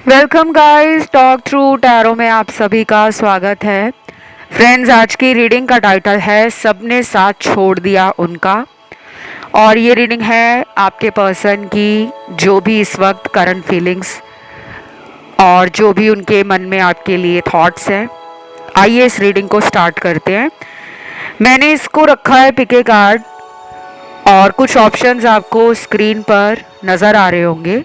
Welcome guys, talk through tarot में आप सभी का स्वागत है। फ्रेंड्स, आज की रीडिंग का टाइटल है सबने साथ छोड़ दिया उनका। और ये रीडिंग है आपके पर्सन की जो भी इस वक्त करंट फीलिंग्स और जो भी उनके मन में आपके लिए थॉट्स हैं। आइए इस रीडिंग को स्टार्ट करते हैं। मैंने इसको रखा है पिके कार्ड और कुछ ऑप्शंस आपको स्क्रीन पर नज़र आ रहे होंगे।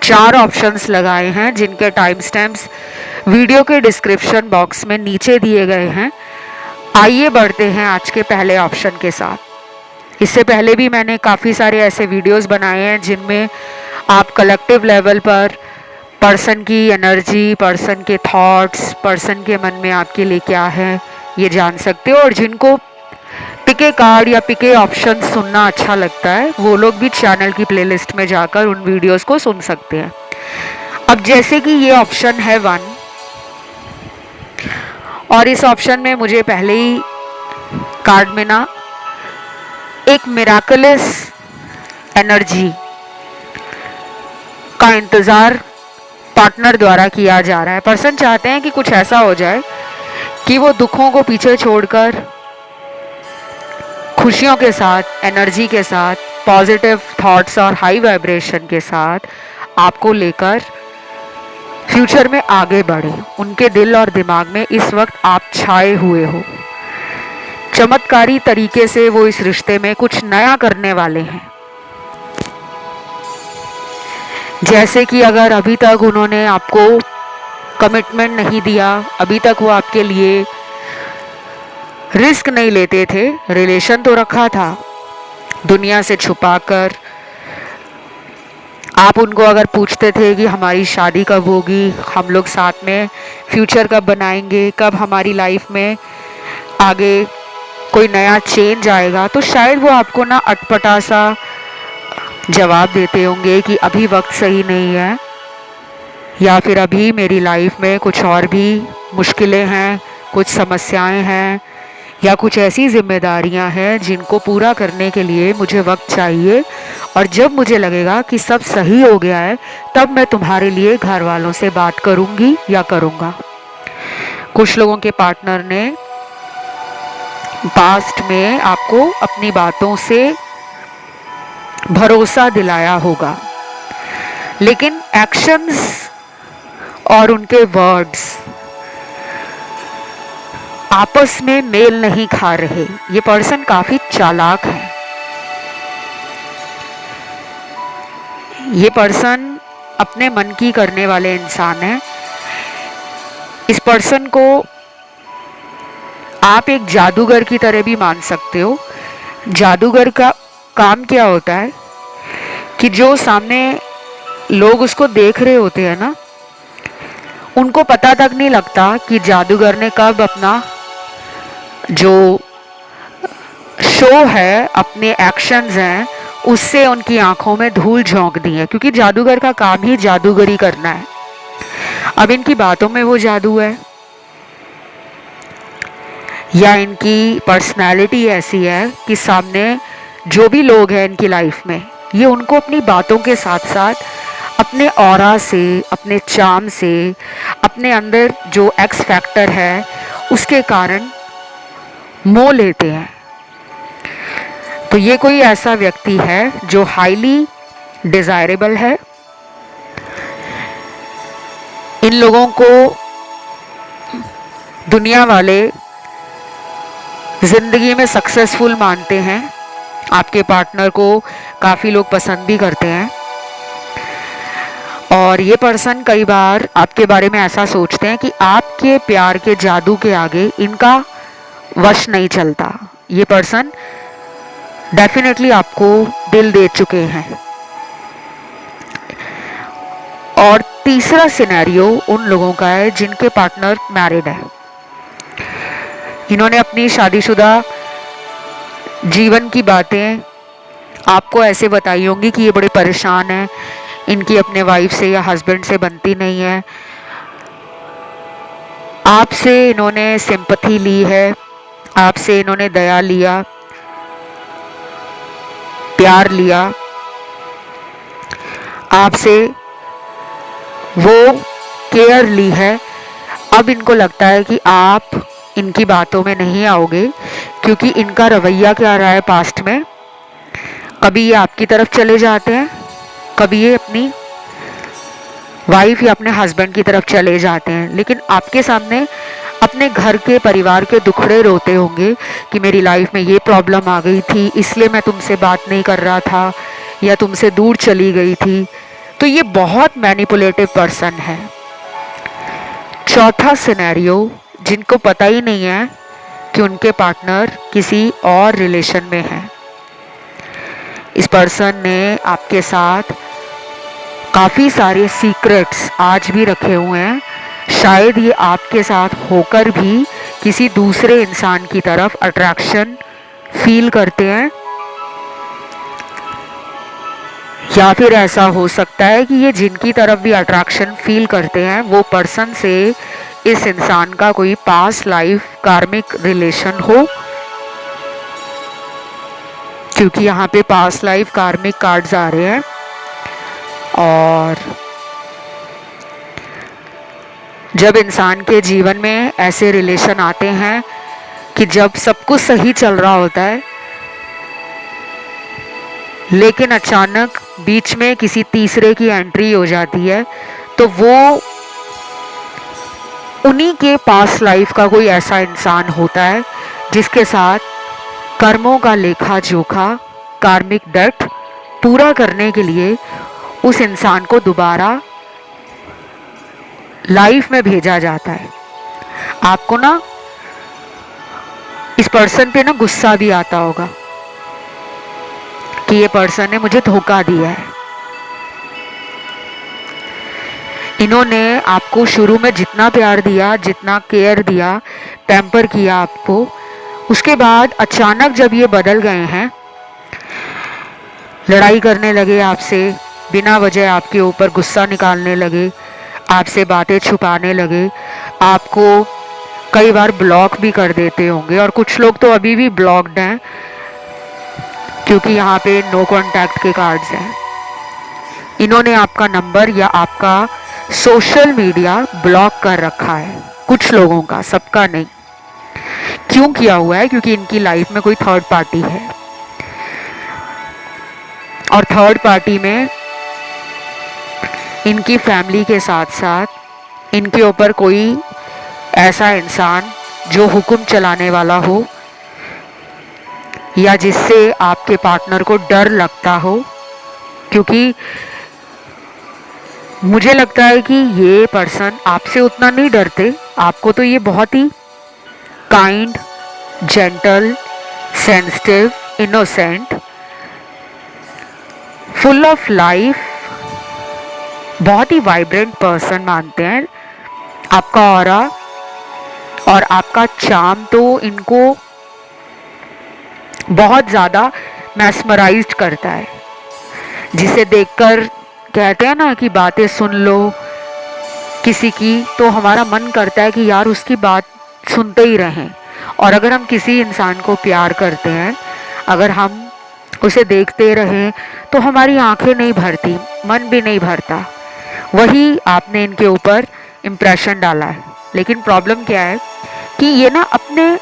4 ऑप्शंस लगाए हैं जिनके टाइम स्टैम्प्स वीडियो के डिस्क्रिप्शन बॉक्स में नीचे दिए गए हैं। आइए बढ़ते हैं आज के पहले ऑप्शन के साथ। इससे पहले भी मैंने काफ़ी सारे ऐसे वीडियोस बनाए हैं जिनमें आप कलेक्टिव लेवल पर पर्सन की एनर्जी, पर्सन के थॉट्स, पर्सन के मन में आपके लिए क्या है ये जान सकते हो। और जिनको पिके कार्ड या पिके ऑप्शन सुनना अच्छा लगता है वो लोग भी चैनल की प्लेलिस्ट में जाकर उन वीडियोस को सुन सकते हैं। अब जैसे कि ये ऑप्शन है 1 और इस ऑप्शन में मुझे पहले ही कार्ड में ना एक मिराकलस एनर्जी का इंतज़ार पार्टनर द्वारा किया जा रहा है। पर्सन चाहते हैं कि कुछ ऐसा हो जाए कि वो दुखों को पीछे छोड़कर खुशियों के साथ, एनर्जी के साथ, पॉजिटिव थॉट्स और हाई वाइब्रेशन के साथ आपको लेकर फ्यूचर में आगे बढ़े। उनके दिल और दिमाग में इस वक्त आप छाए हुए हो। चमत्कारी तरीके से वो इस रिश्ते में कुछ नया करने वाले हैं। जैसे कि अगर अभी तक उन्होंने आपको कमिटमेंट नहीं दिया, अभी तक वो आपके लिए रिस्क नहीं लेते थे, रिलेशन तो रखा था दुनिया से छुपाकर। आप उनको अगर पूछते थे कि हमारी शादी कब होगी, हम लोग साथ में फ्यूचर कब बनाएंगे, कब हमारी लाइफ में आगे कोई नया चेंज आएगा, तो शायद वो आपको ना अटपटा सा जवाब देते होंगे कि अभी वक्त सही नहीं है, या फिर अभी मेरी लाइफ में कुछ और भी मुश्किलें हैं, कुछ समस्याएं हैं, या कुछ ऐसी जिम्मेदारियां हैं जिनको पूरा करने के लिए मुझे वक्त चाहिए। और जब मुझे लगेगा कि सब सही हो गया है तब मैं तुम्हारे लिए घर वालों से बात करूंगी या करूंगा। कुछ लोगों के पार्टनर ने पास्ट में आपको अपनी बातों से भरोसा दिलाया होगा, लेकिन एक्शंस और उनके वर्ड्स आपस में मेल नहीं खा रहे। ये पर्सन काफी चालाक है। ये पर्सन अपने मन की करने वाले इंसान है। इस पर्सन को आप एक जादूगर की तरह भी मान सकते हो। जादूगर का काम क्या होता है कि जो सामने लोग उसको देख रहे होते हैं ना, उनको पता तक नहीं लगता कि जादूगर ने कब अपना जो शो है, अपने एक्शंस हैं, उससे उनकी आंखों में धूल झोंक दी है, क्योंकि जादूगर का काम ही जादूगरी करना है। अब इनकी बातों में वो जादू है या इनकी पर्सनालिटी ऐसी है कि सामने जो भी लोग हैं इनकी लाइफ में, ये उनको अपनी बातों के साथ साथ अपने ऑरा से, अपने चार्म से, अपने अंदर जो एक्स फैक्टर है उसके कारण मोह लेते हैं। तो ये कोई ऐसा व्यक्ति है जो हाईली डिजायरेबल है। इन लोगों को दुनिया वाले जिंदगी में सक्सेसफुल मानते हैं। आपके पार्टनर को काफ़ी लोग पसंद भी करते हैं। और ये पर्सन कई बार आपके बारे में ऐसा सोचते हैं कि आपके प्यार के जादू के आगे इनका वश नहीं चलता। ये पर्सन डेफिनेटली आपको दिल दे चुके हैं। और तीसरा सिनेरियो उन लोगों का है जिनके पार्टनर मैरिड है। इन्होंने अपनी शादीशुदा जीवन की बातें आपको ऐसे बताई होंगी कि ये बड़े परेशान हैं, इनकी अपने वाइफ से या हस्बैंड से बनती नहीं है। आपसे इन्होंने सिंपैथी ली है, आपसे इन्होंने दया लिया, प्यार लिया, आपसे वो केयर ली है। अब इनको लगता है कि आप इनकी बातों में नहीं आओगे, क्योंकि इनका रवैया क्या रहा है पास्ट में। कभी ये आपकी तरफ चले जाते हैं, कभी ये अपनी वाइफ या अपने हस्बैंड की तरफ चले जाते हैं, लेकिन आपके सामने अपने घर के परिवार के दुखड़े रोते होंगे कि मेरी लाइफ में ये प्रॉब्लम आ गई थी, इसलिए मैं तुमसे बात नहीं कर रहा था या तुमसे दूर चली गई थी। तो ये बहुत मैनिपुलेटिव पर्सन है। चौथा सिनेरियो, जिनको पता ही नहीं है कि उनके पार्टनर किसी और रिलेशन में है। इस पर्सन ने आपके साथ काफ़ी सारे सीक्रेट्स आज भी रखे हुए हैं। शायद ये आपके साथ होकर भी किसी दूसरे इंसान की तरफ अट्रैक्शन फील करते हैं, या फिर ऐसा हो सकता है कि ये जिनकी तरफ भी अट्रैक्शन फील करते हैं वो पर्सन से इस इंसान का कोई पास्ट लाइफ कार्मिक रिलेशन हो, क्योंकि यहाँ पे पास्ट लाइफ कार्मिक कार्ड्स आ रहे हैं। और जब इंसान के जीवन में ऐसे रिलेशन आते हैं कि जब सब कुछ सही चल रहा होता है, लेकिन अचानक बीच में किसी तीसरे की एंट्री हो जाती है, तो वो उन्हीं के पास्ट लाइफ का कोई ऐसा इंसान होता है जिसके साथ कर्मों का लेखा जोखा, कार्मिक डेट पूरा करने के लिए उस इंसान को दोबारा लाइफ में भेजा जाता है। आपको ना इस पर्सन पे ना गुस्सा भी आता होगा कि ये पर्सन ने मुझे धोखा दिया है। इन्होंने आपको शुरू में जितना प्यार दिया, जितना केयर दिया, पैम्पर किया आपको, उसके बाद अचानक जब ये बदल गए हैं, लड़ाई करने लगे आपसे, बिना वजह आपके ऊपर गुस्सा निकालने लगे, आपसे बातें छुपाने लगे, आपको कई बार ब्लॉक भी कर देते होंगे, और कुछ लोग तो अभी भी ब्लॉक्ड हैं क्योंकि यहाँ पे नो कांटेक्ट के कार्ड्स हैं। इन्होंने आपका नंबर या आपका सोशल मीडिया ब्लॉक कर रखा है, कुछ लोगों का, सबका नहीं। क्यों किया हुआ है? क्योंकि इनकी लाइफ में कोई थर्ड पार्टी है, और थर्ड पार्टी में इनकी फैमिली के साथ साथ इनके ऊपर कोई ऐसा इंसान जो हुक्म चलाने वाला हो, या जिससे आपके पार्टनर को डर लगता हो। क्योंकि मुझे लगता है कि ये पर्सन आपसे उतना नहीं डरते, आपको तो ये बहुत ही kind, gentle, sensitive, innocent, full of life, बहुत ही वाइब्रेंट पर्सन मानते हैं। आपका ऑरा और आपका चार्म तो इनको बहुत ज़्यादा मैस्मराइज्ड करता है, जिसे देखकर कहते हैं ना कि बातें सुन लो किसी की, तो हमारा मन करता है कि यार उसकी बात सुनते ही रहें। और अगर हम किसी इंसान को प्यार करते हैं, अगर हम उसे देखते रहें, तो हमारी आंखें नहीं भरती, मन भी नहीं भरता। वही आपने इनके ऊपर इम्प्रेशन डाला है। लेकिन प्रॉब्लम क्या है कि ये ना अपने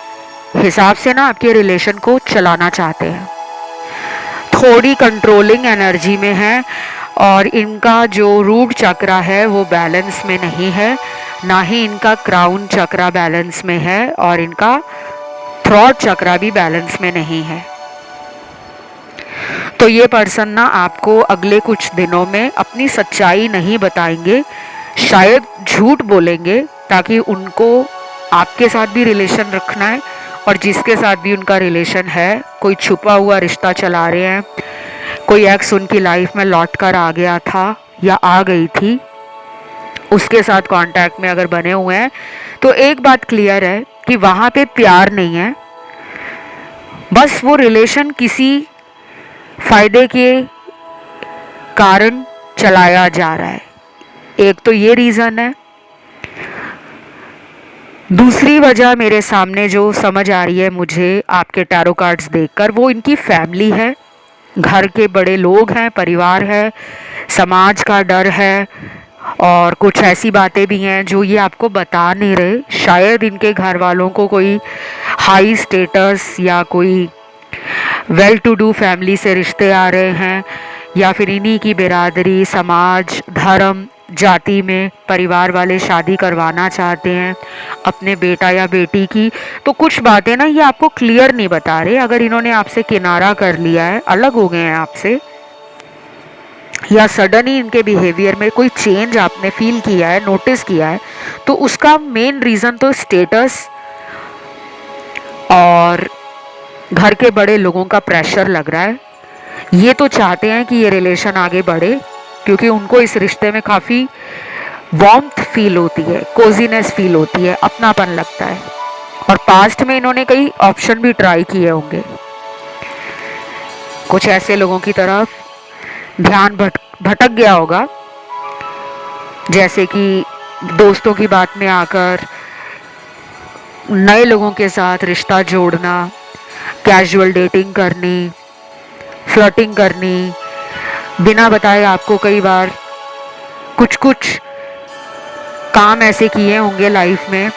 हिसाब से ना आपके रिलेशन को चलाना चाहते हैं, थोड़ी कंट्रोलिंग एनर्जी में है, और इनका जो रूट चक्रा है वो बैलेंस में नहीं है, ना ही इनका क्राउन चक्रा बैलेंस में है, और इनका थ्रॉट चक्रा भी बैलेंस में नहीं है। तो ये पर्सन ना आपको अगले कुछ दिनों में अपनी सच्चाई नहीं बताएंगे, शायद झूठ बोलेंगे, ताकि उनको आपके साथ भी रिलेशन रखना है, और जिसके साथ भी उनका रिलेशन है, कोई छुपा हुआ रिश्ता चला रहे हैं, कोई एक्स उनकी लाइफ में लौट कर आ गया था या आ गई थी, उसके साथ कांटेक्ट में अगर बने हुए हैं, तो एक बात क्लियर है कि वहाँ पे प्यार नहीं है, बस वो रिलेशन किसी फायदे के कारण चलाया जा रहा है। एक तो ये रीज़न है। दूसरी वजह मेरे सामने जो समझ आ रही है मुझे आपके टैरो कार्ड्स देखकर, वो इनकी फैमिली है, घर के बड़े लोग हैं, परिवार है, समाज का डर है, और कुछ ऐसी बातें भी हैं जो ये आपको बता नहीं रहे। शायद इनके घर वालों को कोई हाई स्टेटस या कोई वेल टू डू फैमिली से रिश्ते आ रहे हैं, या फिर इन्हीं की बिरादरी, समाज, धर्म, जाति में परिवार वाले शादी करवाना चाहते हैं अपने बेटा या बेटी की। तो कुछ बातें ना ये आपको क्लियर नहीं बता रहे। अगर इन्होंने आपसे किनारा कर लिया है, अलग हो गए हैं आपसे, या सडन ही इनके बिहेवियर में कोई चेंज आपने फील किया है, नोटिस किया है, तो उसका मेन रीज़न तो स्टेटस और घर के बड़े लोगों का प्रेशर लग रहा है। ये तो चाहते हैं कि ये रिलेशन आगे बढ़े, क्योंकि उनको इस रिश्ते में काफ़ी वार्मथ फील होती है, कोजीनेस फील होती है, अपनापन लगता है। और पास्ट में इन्होंने कई ऑप्शन भी ट्राई किए होंगे। कुछ ऐसे लोगों की तरफ ध्यान भटक गया होगा, जैसे कि दोस्तों की बात में आकर नए लोगों के साथ रिश्ता जोड़ना, कैजुअल डेटिंग करनी, फ्लर्टिंग करनी, बिना बताए आपको कई बार कुछ कुछ काम ऐसे किए होंगे लाइफ में,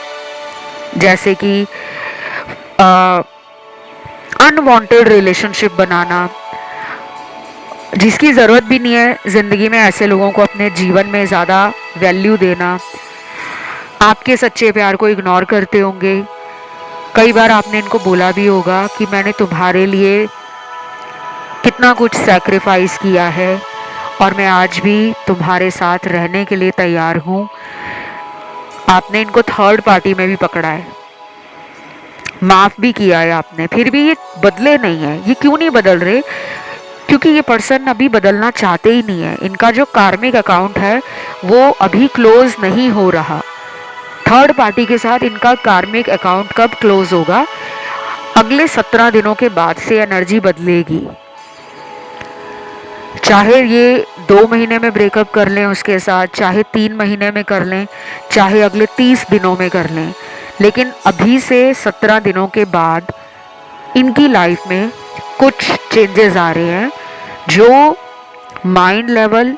जैसे कि अनवांटेड रिलेशनशिप बनाना, जिसकी ज़रूरत भी नहीं है ज़िंदगी में। ऐसे लोगों को अपने जीवन में ज़्यादा वैल्यू देना, आपके सच्चे प्यार को इग्नोर करते होंगे। कई बार आपने इनको बोला भी होगा कि मैंने तुम्हारे लिए कितना कुछ सैक्रिफाइस किया है और मैं आज भी तुम्हारे साथ रहने के लिए तैयार हूँ। आपने इनको थर्ड पार्टी में भी पकड़ा है, माफ़ भी किया है आपने, फिर भी ये बदले नहीं है। ये क्यों नहीं बदल रहे? क्योंकि ये पर्सन अभी बदलना चाहते ही नहीं है। इनका जो कार्मिक अकाउंट है वो अभी क्लोज नहीं हो रहा। थर्ड पार्टी के साथ इनका कार्मिक अकाउंट कब क्लोज होगा? अगले 17 दिनों के बाद से एनर्जी बदलेगी। चाहे ये 2 महीने में ब्रेकअप कर लें उसके साथ, चाहे 3 महीने में कर लें, चाहे अगले 30 दिनों में कर लें, लेकिन अभी से 17 दिनों के बाद इनकी लाइफ में कुछ चेंजेस आ रहे हैं जो mind level,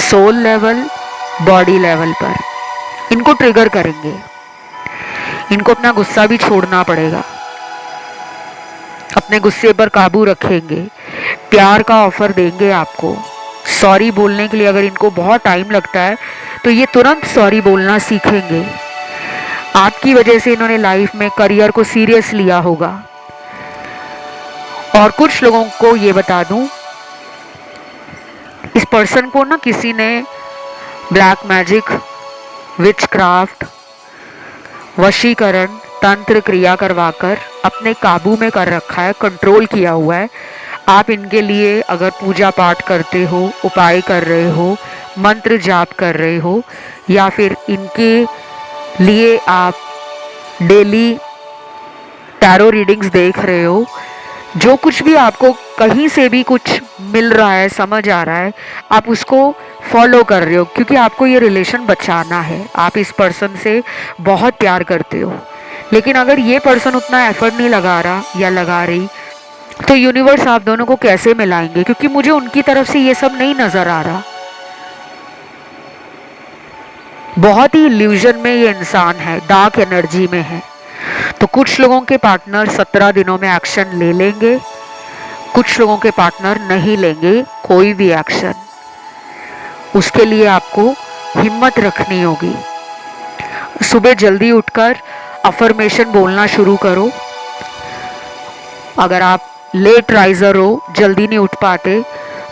soul level, body level पर इनको ट्रिगर करेंगे। इनको अपना गुस्सा भी छोड़ना पड़ेगा, अपने गुस्से पर काबू रखेंगे, प्यार का ऑफर देंगे आपको। सॉरी बोलने के लिए अगर इनको बहुत टाइम लगता है तो ये तुरंत सॉरी बोलना सीखेंगे। आपकी वजह से इन्होंने लाइफ में करियर को सीरियस लिया होगा। और कुछ लोगों को ये बता दूं, इस पर्सन को ना किसी ने ब्लैक मैजिक, विच क्राफ्ट, वशीकरण, तंत्र क्रिया करवाकर अपने काबू में कर रखा है, कंट्रोल किया हुआ है। आप इनके लिए अगर पूजा पाठ करते हो, उपाय कर रहे हो, मंत्र जाप कर रहे हो, या फिर इनके लिए आप डेली टैरो रीडिंग्स देख रहे हो, जो कुछ भी आपको कहीं से भी कुछ मिल रहा है, समझ आ रहा है, आप उसको फॉलो कर रहे हो, क्योंकि आपको ये रिलेशन बचाना है। आप इस पर्सन से बहुत प्यार करते हो। लेकिन अगर ये पर्सन उतना एफर्ट नहीं लगा रहा या लगा रही, तो यूनिवर्स आप दोनों को कैसे मिलाएंगे? क्योंकि मुझे उनकी तरफ से ये सब नहीं नजर आ रहा। बहुत ही इल्यूजन में ये इंसान है, डार्क एनर्जी में है। तो कुछ लोगों के पार्टनर 17 दिनों में एक्शन ले लेंगे, कुछ लोगों के पार्टनर नहीं लेंगे कोई भी एक्शन। उसके लिए आपको हिम्मत रखनी होगी। सुबह जल्दी उठकर अफर्मेशन बोलना शुरू करो। अगर आप लेट राइजर हो, जल्दी नहीं उठ पाते,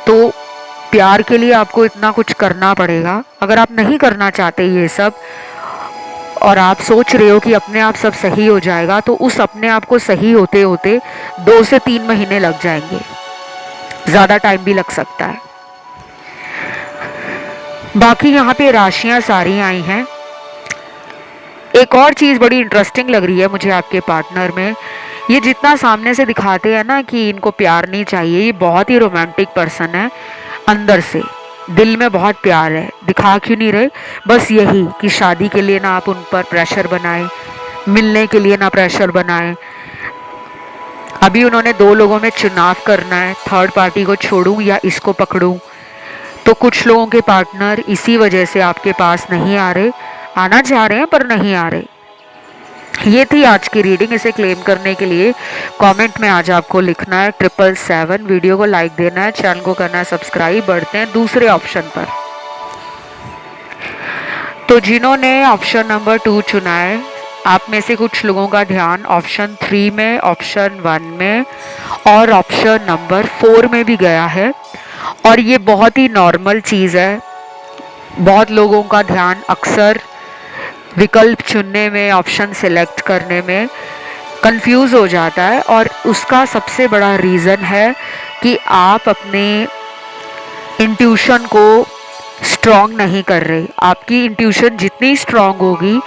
तो प्यार के लिए आपको इतना कुछ करना पड़ेगा। अगर आप नहीं करना चाहते ये सब और आप सोच रहे हो कि अपने आप सब सही हो जाएगा, तो उस अपने आप को सही होते होते 2 से 3 महीने लग जाएंगे, ज़्यादा टाइम भी लग सकता है। बाकी यहाँ पे राशियाँ सारी आई हैं। एक और चीज़ बड़ी इंटरेस्टिंग लग रही है मुझे आपके पार्टनर में। ये जितना सामने से दिखाते हैं ना कि इनको प्यार नहीं चाहिए, ये बहुत ही रोमांटिक पर्सन है। अंदर से दिल में बहुत प्यार है, दिखा क्यों नहीं रहे? बस यही कि शादी के लिए ना आप उन पर प्रेशर बनाएं, मिलने के लिए ना प्रेशर बनाएं। अभी उन्होंने 2 लोगों में चुनाव करना है, थर्ड पार्टी को छोड़ूं या इसको पकड़ूं। तो कुछ लोगों के पार्टनर इसी वजह से आपके पास नहीं आ रहे, आना चाह रहे हैं पर नहीं आ रहे। ये थी आज की रीडिंग। इसे क्लेम करने के लिए कमेंट में आज आपको लिखना है 777, वीडियो को लाइक देना है, चैनल को करना है सब्सक्राइब। बढ़ते हैं दूसरे ऑप्शन पर। तो जिन्होंने ऑप्शन नंबर 2 चुना है, आप में से कुछ लोगों का ध्यान ऑप्शन 3 में, ऑप्शन 1 में और ऑप्शन नंबर 4 में भी गया है, और ये बहुत ही नॉर्मल चीज़ है। बहुत लोगों का ध्यान अक्सर विकल्प चुनने में, ऑप्शन सिलेक्ट करने में कंफ्यूज हो जाता है, और उसका सबसे बड़ा रीज़न है कि आप अपने इंट्यूशन को स्ट्रॉन्ग नहीं कर रहे। आपकी इंट्यूशन जितनी स्ट्रॉन्ग होगी,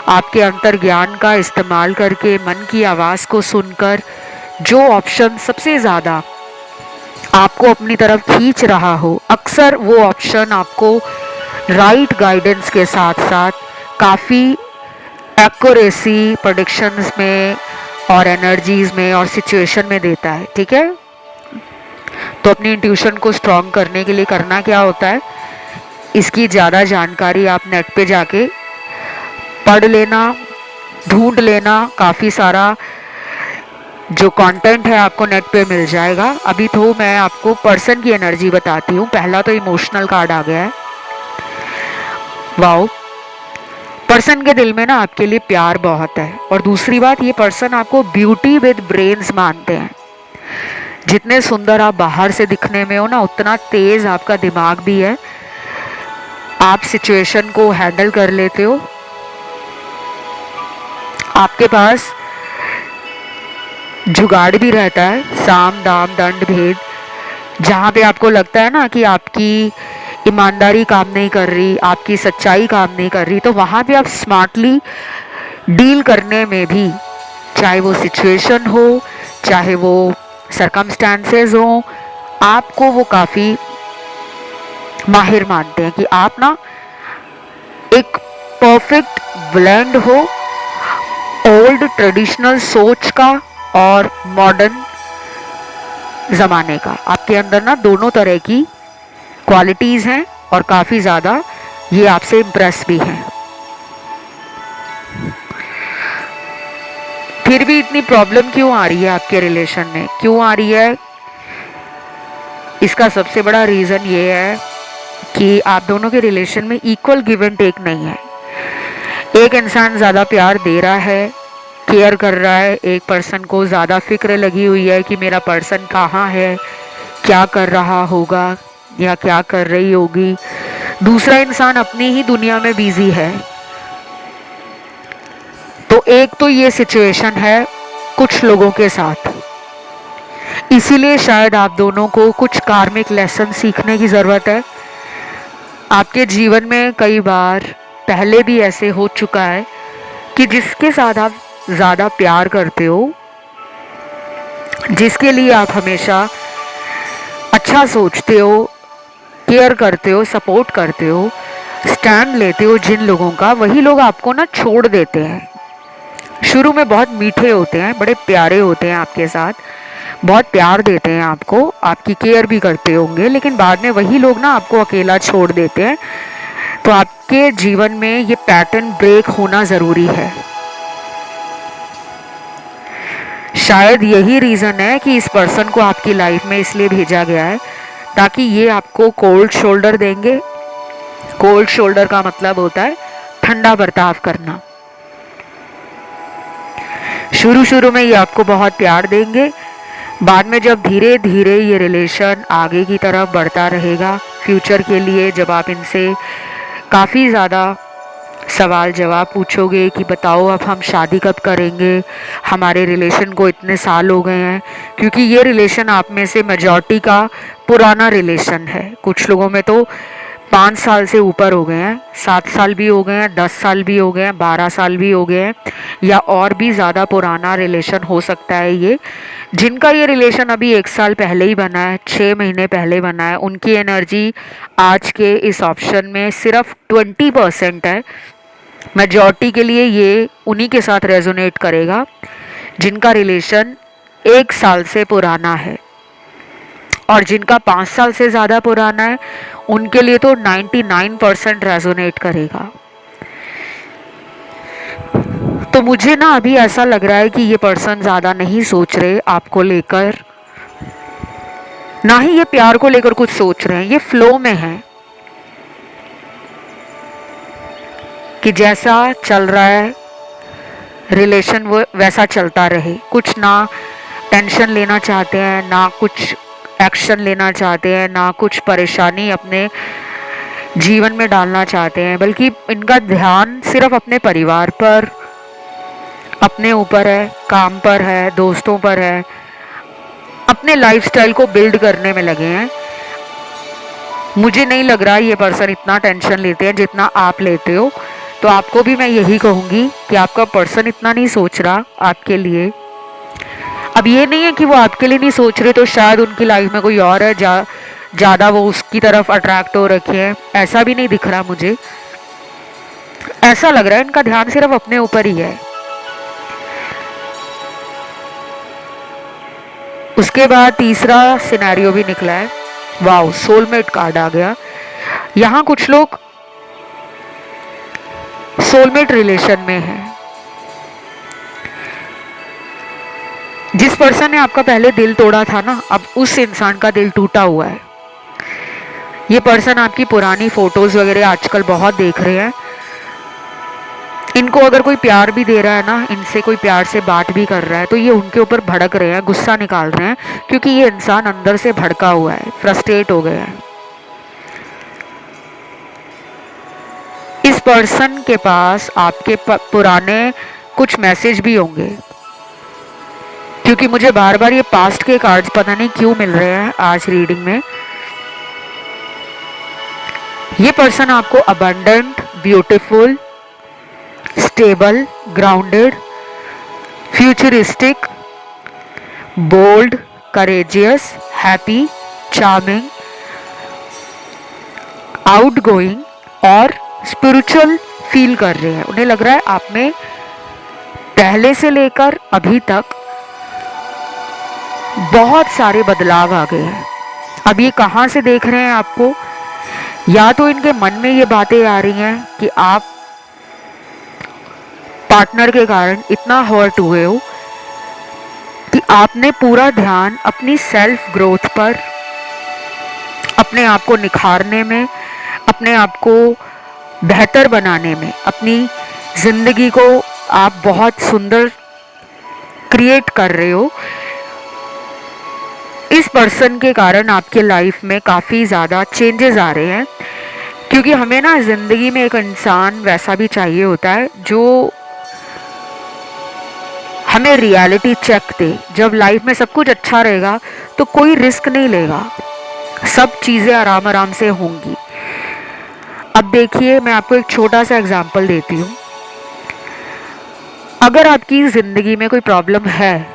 आपके अंतर्ज्ञान का इस्तेमाल करके, मन की आवाज़ को सुनकर, जो ऑप्शन सबसे ज़्यादा आपको अपनी तरफ खींच रहा हो, अक्सर वो ऑप्शन आपको राइट गाइडेंस के साथ साथ काफ़ी एक्यूरेसी प्रेडिक्शंस में और एनर्जीज में और सिचुएशन में देता है। ठीक है, तो अपनी इंट्यूशन को स्ट्रॉन्ग करने के लिए करना क्या होता है, इसकी ज़्यादा जानकारी आप नेट पे जाके पढ़ लेना, ढूंढ लेना। काफ़ी सारा जो कंटेंट है आपको नेट पे मिल जाएगा। अभी तो मैं आपको पर्सन की एनर्जी बताती हूँ। पहला तो इमोशनल कार्ड आ गया है। वाओ, पर्सन के दिल में ना आपके लिए प्यार बहुत है, और दूसरी बात, ये पर्सन आपको ब्यूटी विद ब्रेन्स मानते हैं। जितने सुंदर आप बाहर से दिखने में हो ना, उतना तेज आपका दिमाग भी है। आप सिचुएशन को हैंडल कर लेते हो। आपके पास जुगाड़ भी रहता है, साम दाम दंड भेद। जहाँ पे आपको लगता है ना कि आपकी ईमानदारी काम नहीं कर रही, आपकी सच्चाई काम नहीं कर रही, तो वहाँ पे आप स्मार्टली डील करने में भी, चाहे वो सिचुएशन हो, चाहे वो सरकमस्टांसेस हो, आपको वो काफ़ी माहिर मानते हैं कि आप ना एक परफेक्ट ब्लेंड हो ओल्ड ट्रेडिशनल सोच का और मॉडर्न ज़माने का। आपके अंदर ना दोनों तरह की क्वालिटीज़ हैं, और काफ़ी ज़्यादा ये आपसे इम्प्रेस भी हैं। फिर भी इतनी प्रॉब्लम क्यों आ रही है आपके रिलेशन में, क्यों आ रही है? इसका सबसे बड़ा रीज़न ये है कि आप दोनों के रिलेशन में इक्वल गिव एंड टेक नहीं है। एक इंसान ज़्यादा प्यार दे रहा है, केयर कर रहा है, एक पर्सन को ज़्यादा फिक्र लगी हुई है कि मेरा पर्सन कहाँ है, क्या कर रहा होगा या क्या कर रही होगी। दूसरा इंसान अपनी ही दुनिया में बिजी है। तो एक तो ये सिचुएशन है कुछ लोगों के साथ। इसीलिए शायद आप दोनों को कुछ कार्मिक लेसन सीखने की ज़रूरत है। आपके जीवन में कई बार पहले भी ऐसे हो चुका है कि जिसके साथ आप ज़्यादा प्यार करते हो, जिसके लिए आप हमेशा अच्छा सोचते हो, केयर करते हो, सपोर्ट करते हो, स्टैंड लेते हो जिन लोगों का, वही लोग आपको ना छोड़ देते हैं। शुरू में बहुत मीठे होते हैं, बड़े प्यारे होते हैं आपके साथ, बहुत प्यार देते हैं आपको, आपकी केयर भी करते होंगे, लेकिन बाद में वही लोग ना आपको अकेला छोड़ देते हैं। तो आपके जीवन में ये पैटर्न ब्रेक होना ज़रूरी है। शायद यही रीज़न है कि इस पर्सन को आपकी लाइफ में इसलिए भेजा गया है ताकि ये आपको कोल्ड शोल्डर देंगे। कोल्ड शोल्डर का मतलब होता है ठंडा बर्ताव करना। शुरू शुरू में ये आपको बहुत प्यार देंगे, बाद में जब धीरे धीरे ये रिलेशन आगे की तरफ बढ़ता रहेगा, फ्यूचर के लिए जब आप इनसे काफ़ी ज़्यादा सवाल जवाब पूछोगे कि बताओ अब हम शादी कब करेंगे, हमारे रिलेशन को इतने साल हो गए हैं, क्योंकि ये रिलेशन आप में से मेजॉरिटी का पुराना रिलेशन है। कुछ लोगों में तो 5 साल से ऊपर हो गए हैं, 7 साल भी हो गए हैं, 10 साल भी हो गए हैं, 12 साल भी हो गए हैं, या और भी ज़्यादा पुराना रिलेशन हो सकता है ये। जिनका ये रिलेशन अभी 1 साल पहले ही बना है, 6 महीने पहले बना है, उनकी एनर्जी आज के इस ऑप्शन में सिर्फ 20% है। मेजॉरिटी के लिए ये उन्हीं के साथ रेजोनेट करेगा जिनका रिलेशन 1 साल से पुराना है। और जिनका 5 साल से ज़्यादा पुराना है उनके लिए तो 99% रेजोनेट करेगा। तो मुझे ना अभी ऐसा लग रहा है कि ये पर्सन ज़्यादा नहीं सोच रहे आपको लेकर, ना ही ये प्यार को लेकर कुछ सोच रहे हैं। ये फ्लो में है कि जैसा चल रहा है रिलेशन वो वैसा चलता रहे। कुछ ना टेंशन लेना चाहते हैं, ना कुछ एक्शन लेना चाहते हैं, ना कुछ परेशानी अपने जीवन में डालना चाहते हैं, बल्कि इनका ध्यान सिर्फ अपने परिवार पर, अपने ऊपर है, काम पर है, दोस्तों पर है, अपने लाइफस्टाइल को बिल्ड करने में लगे हैं। मुझे नहीं लग रहा ये पर्सन इतना टेंशन लेते हैं जितना आप लेते हो। तो आपको भी मैं यही कहूँगी कि आपका पर्सन इतना नहीं सोच रहा आपके लिए। अब ये नहीं है कि वो आपके लिए नहीं सोच रहे तो शायद उनकी लाइफ में कोई और है, ज़्यादा वो उसकी तरफ अट्रैक्ट हो रखे हैं, ऐसा भी नहीं दिख रहा मुझे। ऐसा लग रहा है इनका ध्यान सिर्फ अपने ऊपर ही है। उसके बाद तीसरा सिनेरियो भी निकला है। वाओ, सोलमेट कार्ड आ गया। यहाँ कुछ लोग सोलमेट रिलेशन में हैं। जिस पर्सन ने आपका पहले दिल तोड़ा था ना, अब उस इंसान का दिल टूटा हुआ है। ये पर्सन आपकी पुरानी फोटोज वगैरह आजकल बहुत देख रहे हैं। इनको अगर कोई प्यार भी दे रहा है ना, इनसे कोई प्यार से बात भी कर रहा है, तो ये उनके ऊपर भड़क रहे हैं, गुस्सा निकाल रहे हैं, क्योंकि ये इंसान अंदर से भड़का हुआ है, फ्रस्ट्रेट हो गया है। इस पर्सन के पास आपके पुराने कुछ मैसेज भी होंगे, क्योंकि मुझे बार बार ये पास्ट के कार्ड्स पता नहीं क्यों मिल रहे हैं आज रीडिंग में। ये पर्सन आपको abundant, beautiful, stable, grounded, futuristic, bold, courageous, happy, charming, outgoing और स्पिरिचुअल फील कर रहे हैं। उन्हें लग रहा है आप में पहले से लेकर अभी तक बहुत सारे बदलाव आ गए हैं। अब ये कहाँ से देख रहे हैं आपको? या तो इनके मन में ये बातें आ रही हैं कि आप पार्टनर के कारण इतना हर्ट हुए हो कि आपने पूरा ध्यान अपनी सेल्फ ग्रोथ पर, अपने आप को निखारने में, अपने आप को बेहतर बनाने में, अपनी जिंदगी को आप बहुत सुंदर क्रिएट कर रहे हो। इस पर्सन के कारण आपके लाइफ में काफ़ी ज़्यादा चेंजेस आ रहे हैं, क्योंकि हमें ना ज़िंदगी में एक इंसान वैसा भी चाहिए होता है जो हमें रियलिटी चेक दे। जब लाइफ में सब कुछ अच्छा रहेगा तो कोई रिस्क नहीं लेगा, सब चीज़ें आराम आराम से होंगी। अब देखिए, मैं आपको एक छोटा सा एग्जाम्पल देती हूँ। अगर आपकी ज़िंदगी में कोई प्रॉब्लम है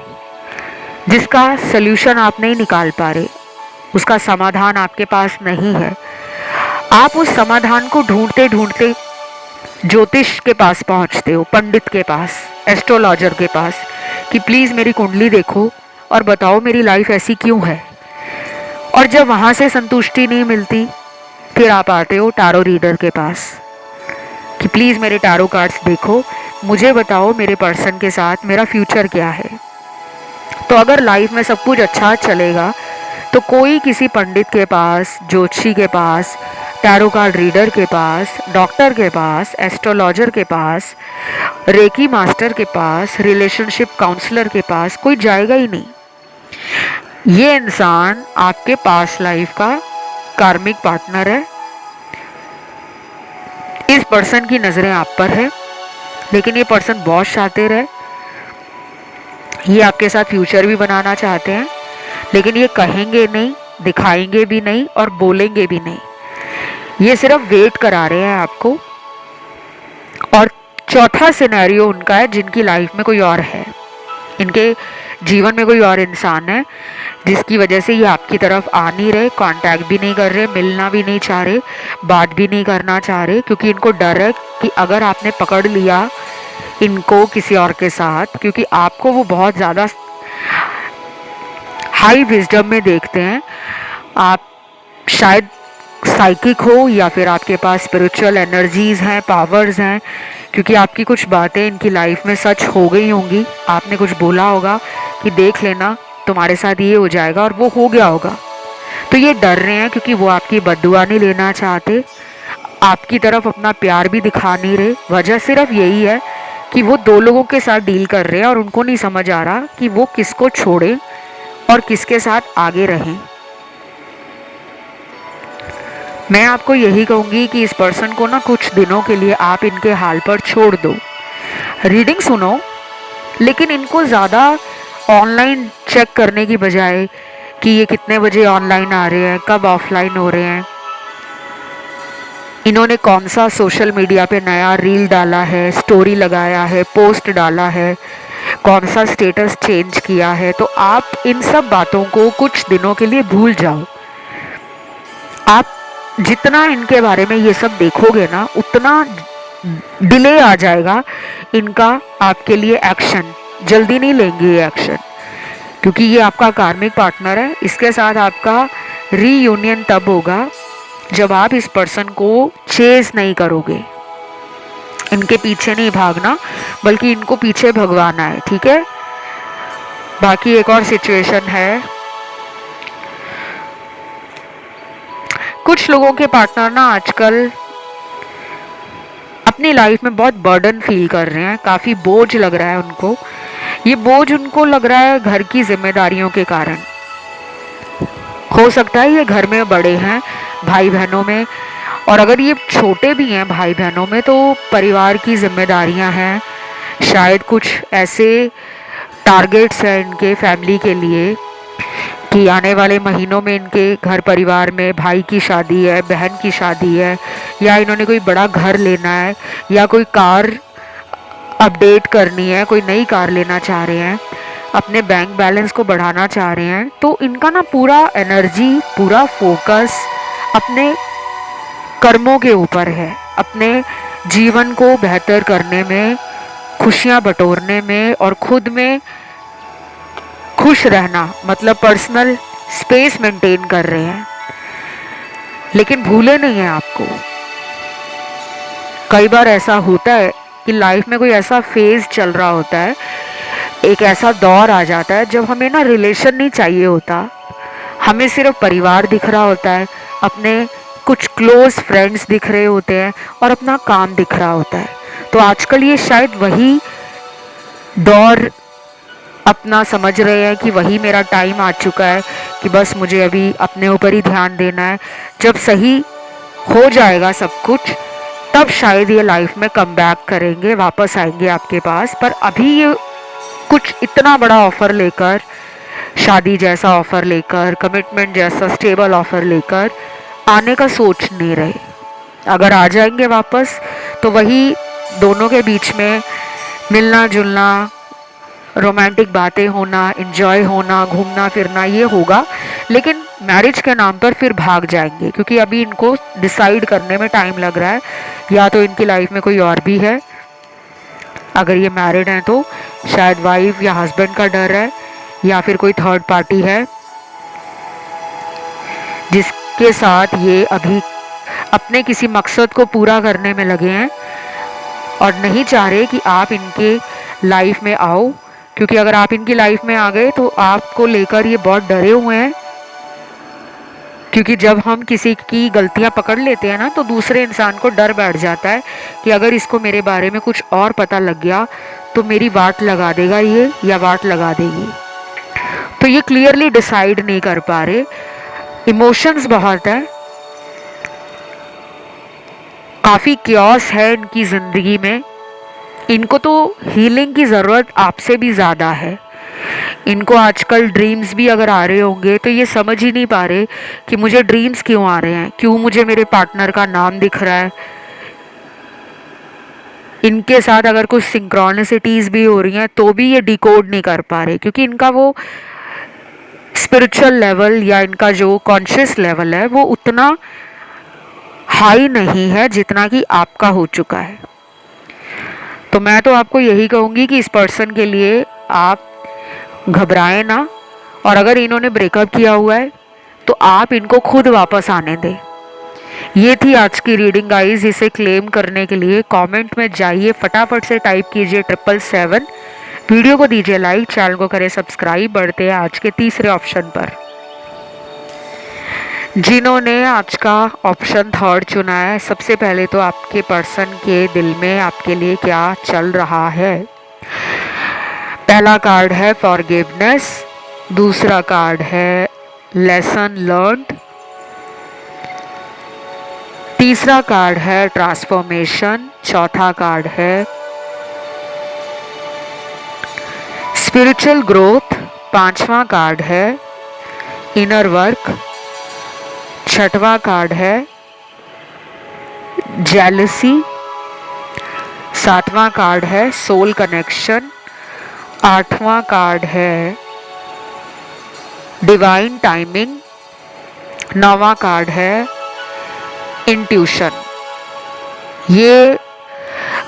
जिसका सल्यूशन आप नहीं निकाल पा रहे, उसका समाधान आपके पास नहीं है, आप उस समाधान को ढूंढते ढूंढते ज्योतिष के पास पहुंचते हो, पंडित के पास, एस्ट्रोलॉजर के पास, कि प्लीज़ मेरी कुंडली देखो और बताओ मेरी लाइफ ऐसी क्यों है। और जब वहाँ से संतुष्टि नहीं मिलती, फिर आप आते हो टैरो रीडर के पास कि प्लीज़ मेरे टैरो कार्ड्स देखो, मुझे बताओ मेरे पर्सन के साथ मेरा फ्यूचर क्या है। तो अगर लाइफ में सब कुछ अच्छा चलेगा तो कोई किसी पंडित के पास, ज्योतिषी के पास, टैरो कार्ड रीडर के पास, डॉक्टर के पास, एस्ट्रोलॉजर के पास, रेकी मास्टर के पास, रिलेशनशिप काउंसलर के पास कोई जाएगा ही नहीं। ये इंसान आपके पास लाइफ का कार्मिक पार्टनर है। इस पर्सन की नज़रें आप पर है, लेकिन ये पर्सन बहुत शातिर है। ये आपके साथ फ्यूचर भी बनाना चाहते हैं, लेकिन ये कहेंगे नहीं, दिखाएंगे भी नहीं और बोलेंगे भी नहीं। ये सिर्फ वेट करा रहे हैं आपको। और चौथा सिनेरियो उनका है जिनकी लाइफ में कोई और है, इनके जीवन में कोई और इंसान है जिसकी वजह से ये आपकी तरफ आ नहीं रहे, कांटेक्ट भी नहीं कर रहे, मिलना भी नहीं चाह रहे, बात भी नहीं करना चाह रहे, क्योंकि इनको डर है कि अगर आपने पकड़ लिया इनको किसी और के साथ, क्योंकि आपको वो बहुत ज़्यादा हाई विजडम में देखते हैं, आप शायद साइकिक हो या फिर आपके पास स्पिरिचुअल एनर्जीज हैं, पावर्स हैं, क्योंकि आपकी कुछ बातें इनकी लाइफ में सच हो गई होंगी। आपने कुछ बोला होगा कि देख लेना तुम्हारे साथ ये हो जाएगा, और वो हो गया होगा। तो ये डर रहे हैं क्योंकि वो आपकी बद्दुआ नहीं लेना चाहते, आपकी तरफ अपना प्यार भी दिखा नहीं रहे। वजह सिर्फ यही है कि वो दो लोगों के साथ डील कर रहे हैं और उनको नहीं समझ आ रहा कि वो किसको छोड़े और किसके साथ आगे रहें। मैं आपको यही कहूँगी कि इस पर्सन को ना कुछ दिनों के लिए आप इनके हाल पर छोड़ दो। रीडिंग सुनो, लेकिन इनको ज़्यादा ऑनलाइन चेक करने की बजाय कि ये कितने बजे ऑनलाइन आ रहे हैं, कब ऑफलाइन हो रहे हैं, इन्होंने कौन सा सोशल मीडिया पे नया रील डाला है, स्टोरी लगाया है, पोस्ट डाला है, कौन सा स्टेटस चेंज किया है, तो आप इन सब बातों को कुछ दिनों के लिए भूल जाओ। आप जितना इनके बारे में ये सब देखोगे ना, उतना डिले आ जाएगा इनका आपके लिए एक्शन। जल्दी नहीं लेंगे ये एक्शन, क्योंकि ये आपका कार्मिक पार्टनर है। इसके साथ आपका रीयूनियन तब होगा जब आप इस पर्सन को चेज नहीं करोगे, इनके पीछे नहीं भागना, बल्कि इनको पीछे भगवाना है, ठीक है। बाकी एक और सिचुएशन है, कुछ लोगों के पार्टनर ना आजकल अपनी लाइफ में बहुत बर्डन फील कर रहे हैं, काफ़ी बोझ लग रहा है उनको। ये बोझ उनको लग रहा है घर की जिम्मेदारियों के कारण। हो सकता है ये घर में बड़े हैं भाई बहनों में, और अगर ये छोटे भी हैं भाई बहनों में, तो परिवार की जिम्मेदारियां हैं। शायद कुछ ऐसे टारगेट्स हैं इनके फैमिली के लिए कि आने वाले महीनों में इनके घर परिवार में भाई की शादी है, बहन की शादी है, या इन्होंने कोई बड़ा घर लेना है, या कोई कार अपडेट करनी है, कोई नई कार लेना चाह रहे हैं, अपने बैंक बैलेंस को बढ़ाना चाह रहे हैं। तो इनका ना पूरा एनर्जी, पूरा फोकस अपने कर्मों के ऊपर है, अपने जीवन को बेहतर करने में, खुशियां बटोरने में और खुद में खुश रहना, मतलब पर्सनल स्पेस मेंटेन कर रहे हैं। लेकिन भूले नहीं है आपको, कई बार ऐसा होता है कि लाइफ में कोई ऐसा फेज चल रहा होता है, एक ऐसा दौर आ जाता है जब हमें ना रिलेशन नहीं चाहिए होता, हमें सिर्फ परिवार दिख रहा होता है, अपने कुछ क्लोज फ्रेंड्स दिख रहे होते हैं और अपना काम दिख रहा होता है। तो आजकल ये शायद वही दौर अपना समझ रहे हैं कि वही मेरा टाइम आ चुका है कि बस मुझे अभी अपने ऊपर ही ध्यान देना है। जब सही हो जाएगा सब कुछ, तब शायद ये लाइफ में कम बैक करेंगे, वापस आएंगे आपके पास। पर अभी ये कुछ इतना बड़ा ऑफर लेकर, शादी जैसा ऑफर लेकर, कमिटमेंट जैसा स्टेबल ऑफर लेकर आने का सोच नहीं रहे। अगर आ जाएंगे वापस तो वही दोनों के बीच में मिलना जुलना, रोमांटिक बातें होना, एंजॉय होना, घूमना फिरना, ये होगा। लेकिन मैरिज के नाम पर फिर भाग जाएंगे, क्योंकि अभी इनको डिसाइड करने में टाइम लग रहा है, या तो इनकी लाइफ में कोई और भी है, अगर ये मैरिड हैं तो शायद वाइफ या हस्बैंड का डर है, या फिर कोई थर्ड पार्टी है जिसके साथ ये अभी अपने किसी मकसद को पूरा करने में लगे हैं और नहीं चाह रहे कि आप इनके लाइफ में आओ। क्योंकि अगर आप इनकी लाइफ में आ गए तो आपको लेकर ये बहुत डरे हुए हैं, क्योंकि जब हम किसी की गलतियां पकड़ लेते हैं ना, तो दूसरे इंसान को डर बैठ जाता है कि अगर इसको मेरे बारे में कुछ और पता लग गया तो मेरी वाट लगा देगा ये, या वाट लगा देगी। तो ये क्लियरली डिसाइड नहीं कर पा रहे, इमोशंस बहुत है, काफ़ी क्योस है इनकी ज़िंदगी में। इनको तो हीलिंग की ज़रूरत आपसे भी ज़्यादा है। इनको आजकल ड्रीम्स भी अगर आ रहे होंगे तो ये समझ ही नहीं पा रहे कि मुझे ड्रीम्स क्यों आ रहे हैं, क्यों मुझे मेरे पार्टनर का नाम दिख रहा है। इनके साथ अगर कुछ सिंक्रोनिसिटीज़ भी हो रही हैं तो भी ये डिकोड नहीं कर पा रहे, क्योंकि इनका वो स्पिरिचुअल लेवल या इनका जो कॉन्शियस लेवल है वो उतना हाई नहीं है जितना कि आपका हो चुका है। तो मैं तो आपको यही कहूँगी कि इस पर्सन के लिए आप घबराएं ना, और अगर इन्होंने ब्रेकअप किया हुआ है तो आप इनको खुद वापस आने दें। ये थी आज की रीडिंग गाइस। इसे क्लेम करने के लिए कमेंट में जाइए, फटाफट से टाइप कीजिए 777, वीडियो को दीजिए लाइक, चैनल को करें सब्सक्राइब। बढ़ते हैं आज के तीसरे ऑप्शन पर। जिन्होंने आज का ऑप्शन थर्ड चुना है, सबसे पहले तो आपके पर्सन के दिल में आपके लिए क्या चल रहा है। पहला कार्ड है फॉरगिवनेस, दूसरा कार्ड है लेसन लर्न्ड, तीसरा कार्ड है ट्रांसफॉर्मेशन, चौथा कार्ड है स्पिरिचुअल ग्रोथ, पांचवा कार्ड है इनर वर्क, छठवां कार्ड है जेलसी, सातवां कार्ड है सोल कनेक्शन, आठवां कार्ड है डिवाइन टाइमिंग, नौवां कार्ड है इंट्यूशन। ये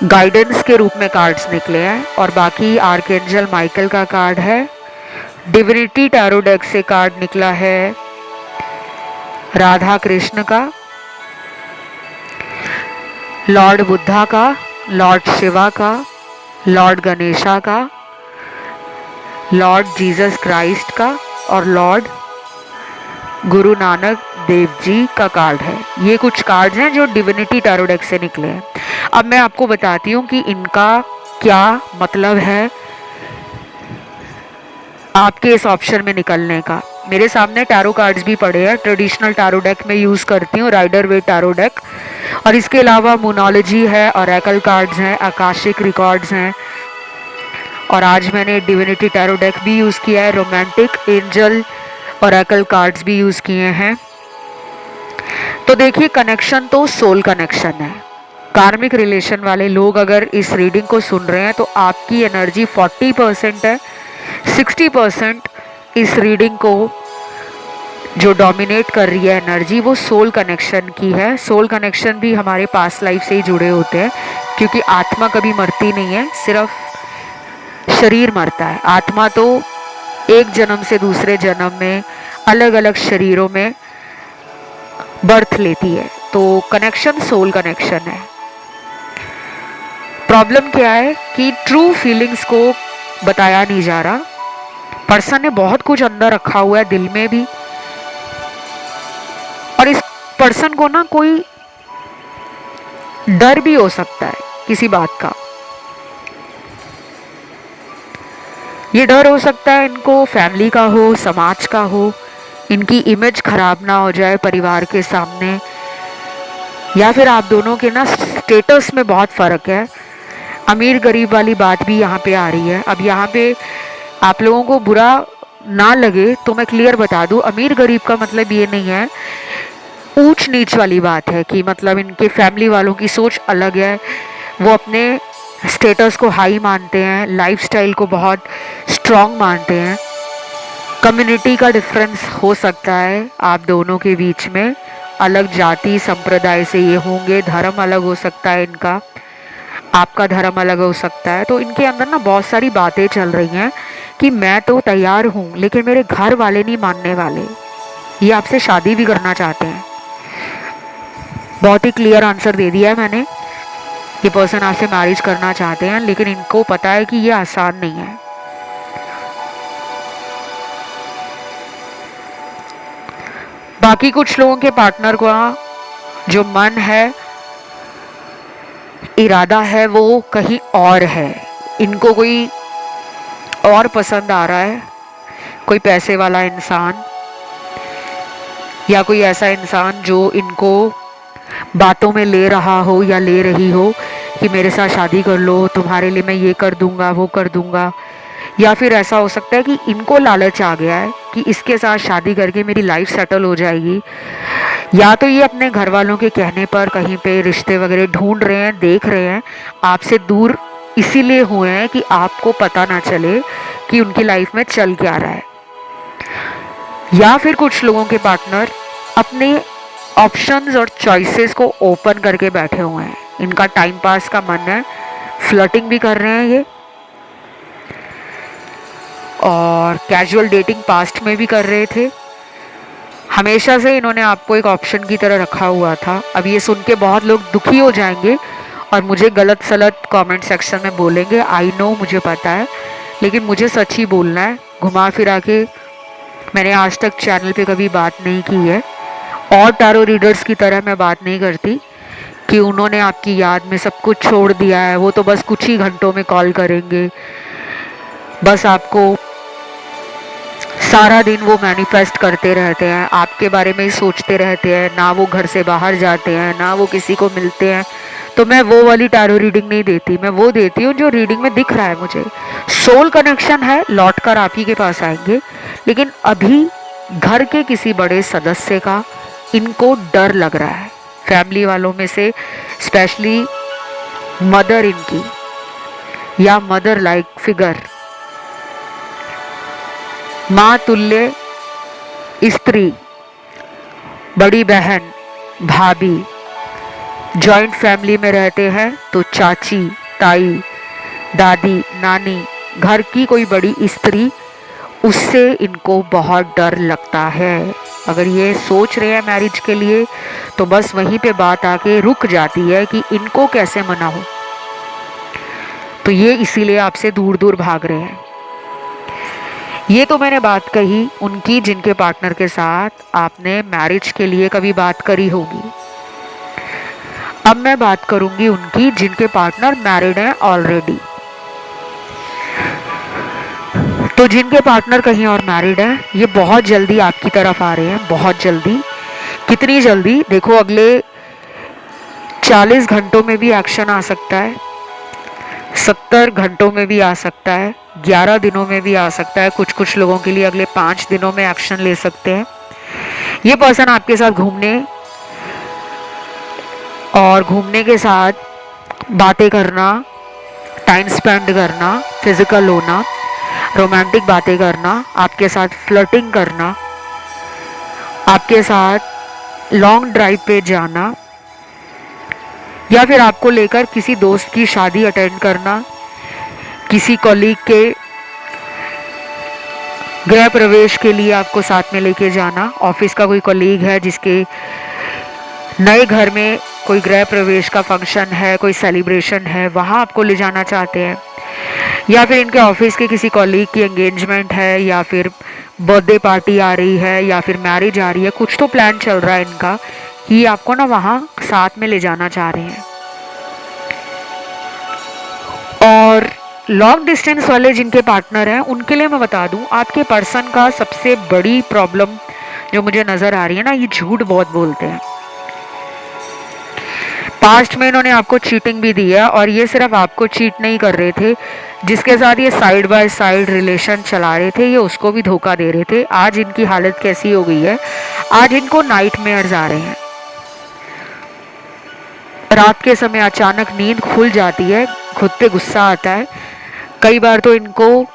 गाइडेंस के रूप में कार्ड्स निकले हैं और बाकी आर्कएंजल माइकल का कार्ड है। डिविनिटी टैरो डेक से कार्ड निकला है राधा कृष्ण का, लॉर्ड बुद्धा का, लॉर्ड शिवा का, लॉर्ड गणेशा का, लॉर्ड जीसस क्राइस्ट का और लॉर्ड गुरु नानक देव जी का कार्ड है। ये कुछ कार्ड्स हैं जो डिविनिटी टैरो डेक से निकले हैं। अब मैं आपको बताती हूँ कि इनका क्या मतलब है आपके इस ऑप्शन में निकलने का। मेरे सामने टैरो कार्ड्स भी पड़े हैं, ट्रेडिशनल टैरो डेक में यूज़ करती हूँ, राइडर वे टैरो डेक, और इसके अलावा मोनोलॉजी है, ऑरेकल कार्ड्स हैं, आकाशिक रिकॉर्ड्स हैं, और आज मैंने डिविनिटी टैरो डेक भी यूज़ किया है, रोमांटिक एंजल ऑरेकल कार्ड्स भी यूज़ किए हैं। तो देखिए, कनेक्शन तो सोल कनेक्शन है। कार्मिक रिलेशन वाले लोग अगर इस रीडिंग को सुन रहे हैं तो आपकी एनर्जी 40% है, 60% इस रीडिंग को जो डोमिनेट कर रही है एनर्जी वो सोल कनेक्शन की है। सोल कनेक्शन भी हमारे पास्ट लाइफ से ही जुड़े होते हैं, क्योंकि आत्मा कभी मरती नहीं है, सिर्फ शरीर मरता है। आत्मा तो एक जन्म से दूसरे जन्म में अलग अलग शरीरों में बर्थ लेती है। तो कनेक्शन सोल कनेक्शन है। प्रॉब्लम क्या है कि ट्रू फीलिंग्स को बताया नहीं जा रहा। पर्सन ने बहुत कुछ अंदर रखा हुआ है, दिल में भी, और इस पर्सन को ना कोई डर भी हो सकता है किसी बात का। ये डर हो सकता है इनको फैमिली का हो, समाज का हो, इनकी इमेज खराब ना हो जाए परिवार के सामने, या फिर आप दोनों के ना स्टेटस में बहुत फ़र्क है। अमीर गरीब वाली बात भी यहाँ पे आ रही है। अब यहाँ पे आप लोगों को बुरा ना लगे तो मैं क्लियर बता दूँ, अमीर गरीब का मतलब ये नहीं है ऊंच नीच वाली बात है कि मतलब इनके फैमिली वालों की सोच अलग है, वो अपने स्टेटस को हाई मानते हैं, लाइफस्टाइल को बहुत स्ट्रॉन्ग मानते हैं। कम्युनिटी का डिफरेंस हो सकता है आप दोनों के बीच में, अलग जाति संप्रदाय से ये होंगे, धर्म अलग हो सकता है इनका, आपका धर्म अलग हो सकता है। तो इनके अंदर ना बहुत सारी बातें चल रही हैं कि मैं तो तैयार हूँ लेकिन मेरे घर वाले नहीं मानने वाले, ये आपसे शादी भी करना चाहते हैं। बहुत ही क्लियर आंसर दे दिया है मैंने। ये पर्सन आपसे मैरिज करना चाहते हैं लेकिन इनको पता है कि ये आसान नहीं है। बाकी कुछ लोगों के पार्टनर को जो मन है, इरादा है, वो कहीं और है। इनको कोई और पसंद आ रहा है, कोई पैसे वाला इंसान या कोई ऐसा इंसान जो इनको बातों में ले रहा हो या ले रही हो कि मेरे साथ शादी कर लो, तुम्हारे लिए मैं ये कर दूंगा, वो कर दूंगा। या फिर ऐसा हो सकता है कि इनको लालच आ गया है कि इसके साथ शादी करके मेरी लाइफ सेटल हो जाएगी, या तो ये अपने घर वालों के कहने पर कहीं पे रिश्ते वगैरह ढूंढ रहे हैं, देख रहे हैं, आपसे दूर इसीलिए हुए हैं कि आपको पता ना चले कि उनकी लाइफ में चल क्या रहा है। या फिर कुछ लोगों के पार्टनर अपने ऑप्शंस और चॉइसेस को ओपन करके बैठे हुए हैं, इनका टाइम पास का मन है, फ्लर्टिंग भी कर रहे हैं ये, और कैजुअल डेटिंग पास्ट में भी कर रहे थे, हमेशा से इन्होंने आपको एक ऑप्शन की तरह रखा हुआ था। अब ये सुन के बहुत लोग दुखी हो जाएंगे और मुझे गलत सलत कमेंट सेक्शन में बोलेंगे, आई नो, मुझे पता है, लेकिन मुझे सच ही बोलना है। घुमा फिरा के मैंने आज तक चैनल पे कभी बात नहीं की है और टैरो रीडर्स की तरह मैं बात नहीं करती कि उन्होंने आपकी याद में सब कुछ छोड़ दिया है, वो तो बस कुछ ही घंटों में कॉल करेंगे, बस आपको सारा दिन वो मैनिफेस्ट करते रहते हैं, आपके बारे में ही सोचते रहते हैं, ना वो घर से बाहर जाते हैं, ना वो किसी को मिलते हैं। तो मैं वो वाली टैरो रीडिंग नहीं देती, मैं वो देती हूँ जो रीडिंग में दिख रहा है मुझे। सोल कनेक्शन है, लौट कर आप ही के पास आएंगे, लेकिन अभी घर के किसी बड़े सदस्य का इनको डर लग रहा है। फैमिली वालों में से स्पेशली मदर इनकी या मदर लाइक फिगर, माँ तुल्य स्त्री, बड़ी बहन, भाभी, जॉइंट फैमिली में रहते हैं तो चाची, ताई, दादी, नानी, घर की कोई बड़ी स्त्री, उससे इनको बहुत डर लगता है। अगर ये सोच रहे हैं मैरिज के लिए तो बस वहीं पे बात आके रुक जाती है कि इनको कैसे मनाऊं। तो ये इसीलिए आपसे दूर दूर भाग रहे हैं। ये तो मैंने बात कही उनकी जिनके पार्टनर के साथ आपने मैरिज के लिए कभी बात करी होगी। अब मैं बात करूंगी उनकी जिनके पार्टनर मैरिड हैं ऑलरेडी। तो जिनके पार्टनर कहीं और मैरिड हैं, ये बहुत जल्दी आपकी तरफ आ रहे हैं, बहुत जल्दी। कितनी जल्दी देखो, अगले 40 घंटों में भी एक्शन आ सकता है, 70 घंटों में भी आ सकता है, 11 दिनों में भी आ सकता है। कुछ कुछ लोगों के लिए अगले 5 दिनों में एक्शन ले सकते हैं। ये पर्सन आपके साथ घूमने और घूमने के साथ बातें करना, टाइम स्पेंड करना, फिजिकल होना, रोमांटिक बातें करना, आपके साथ फ्लर्टिंग करना, आपके साथ लॉन्ग ड्राइव पे जाना, या फिर आपको लेकर किसी दोस्त की शादी अटेंड करना, किसी कॉलीग के गृह प्रवेश के लिए आपको साथ में लेके जाना। ऑफिस का कोई कॉलीग है जिसके नए घर में कोई गृह प्रवेश का फंक्शन है, कोई सेलिब्रेशन है, वहाँ आपको ले जाना चाहते हैं, या फिर इनके ऑफिस के किसी कॉलीग की एंगेजमेंट है, या फिर बर्थडे पार्टी आ रही है, या फिर मैरिज आ रही है, कुछ तो प्लान चल रहा है इनका कि आपको ना वहाँ साथ में ले जाना चाह रहे हैं। और लॉन्ग डिस्टेंस वाले जिनके पार्टनर हैं उनके लिए मैं बता दूं, आपके पर्सन का सबसे बड़ी प्रॉब्लम जो मुझे नज़र आ रही है ना, ये झूठ बहुत बोलते हैं। पास्ट में इन्होंने आपको चीटिंग भी दी है, और ये सिर्फ आपको चीट नहीं कर रहे थे, जिसके साथ ये साइड बाय साइड रिलेशन चला रहे थे ये उसको भी धोखा दे रहे थे। आज इनकी हालत कैसी हो गई है, आज इनको नाइटमेयर्स आ रहे हैं। रात के समय अचानक नींद खुल जाती है, खुद पे गुस्सा आता है। कई बार तो इनको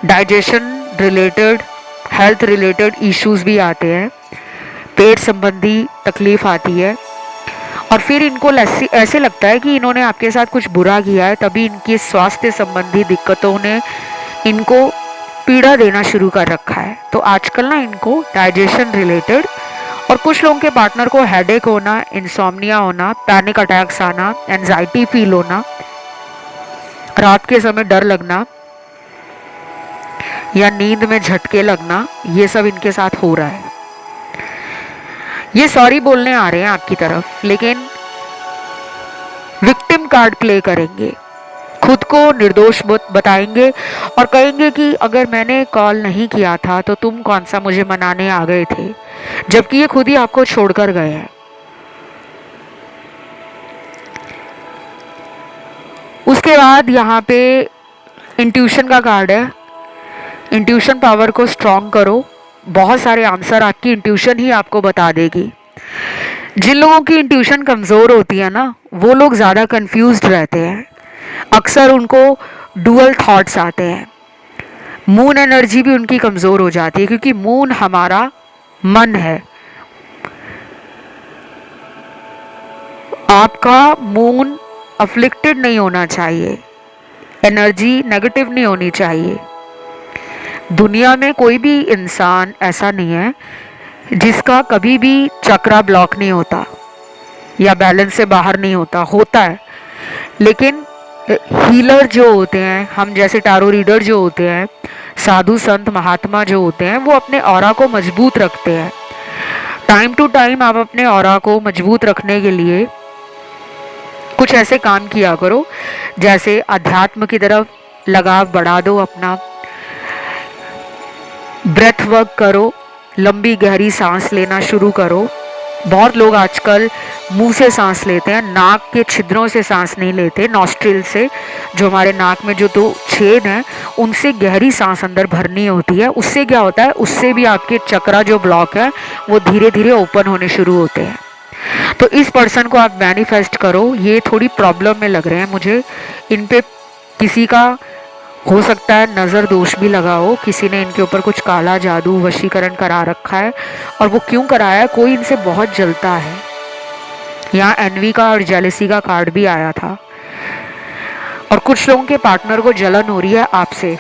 digestion related, health related issues भी आते हैं, पेट संबंधी तकलीफ आती है, और फिर इनको ऐसे लगता है कि इन्होंने आपके साथ कुछ बुरा किया है, तभी इनकी स्वास्थ्य संबंधी दिक्कतों ने इनको पीड़ा देना शुरू कर रखा है। तो आजकल ना इनको डाइजेशन रिलेटेड, और कुछ लोगों के पार्टनर को हेडेक होना, इंसोम्निया होना, पैनिक अटैक्स आना, एंजाइटी फील होना, रात के समय डर लगना या नींद में झटके लगना, ये सब इनके साथ हो रहा है। ये सॉरी बोलने आ रहे हैं आपकी तरफ, लेकिन विक्टिम कार्ड प्ले करेंगे, खुद को निर्दोष बताएंगे और कहेंगे कि अगर मैंने कॉल नहीं किया था तो तुम कौन सा मुझे मनाने आ गए थे, जबकि ये खुद ही आपको छोड़कर गए हैं। उसके बाद यहाँ पे इंट्यूशन का कार्ड है। इंट्यूशन पावर को स्ट्रॉन्ग करो, बहुत सारे आंसर आपकी इंट्यूशन ही आपको बता देगी। जिन लोगों की इंट्यूशन कमज़ोर होती है ना, वो लोग ज़्यादा कंफ्यूज्ड रहते हैं, अक्सर उनको डुअल थॉट्स आते हैं। मून एनर्जी भी उनकी कमज़ोर हो जाती है, क्योंकि मून हमारा मन है। आपका मून अफ्लिक्टेड नहीं होना चाहिए, एनर्जी नेगेटिव नहीं होनी चाहिए। दुनिया में कोई भी इंसान ऐसा नहीं है जिसका कभी भी चक्रा ब्लॉक नहीं होता या बैलेंस से बाहर नहीं होता है, लेकिन हीलर जो होते हैं, हम जैसे टारो रीडर जो होते हैं, साधु संत महात्मा जो होते हैं, वो अपने ऑरा को मजबूत रखते हैं। टाइम टू टाइम आप अपने ऑरा को मजबूत रखने के लिए कुछ ऐसे काम किया करो, जैसे अध्यात्म की तरफ लगाव बढ़ा दो अपना, ब्रेथ वर्क करो, लंबी गहरी सांस लेना शुरू करो। बहुत लोग आजकल मुंह से सांस लेते हैं, नाक के छिद्रों से सांस नहीं लेते, नॉस्ट्रिल से, जो हमारे नाक में जो दो छेद हैं उनसे गहरी सांस अंदर भरनी होती है। उससे क्या होता है, उससे भी आपके चक्रा जो ब्लॉक है वो धीरे धीरे ओपन होने शुरू होते हैं। तो इस पर्सन को आप मैनिफेस्ट करो। ये थोड़ी प्रॉब्लम में लग रहे हैं मुझे, इन पे किसी का हो सकता है नज़र दोष भी लगा हो, किसी ने इनके ऊपर कुछ काला जादू वशीकरण करा रखा है, और वो क्यों कराया है, कोई इनसे बहुत जलता है। यहाँ एनवी का और जेलेसी का कार्ड भी आया था, और कुछ लोगों के पार्टनर को जलन हो रही है आपसे।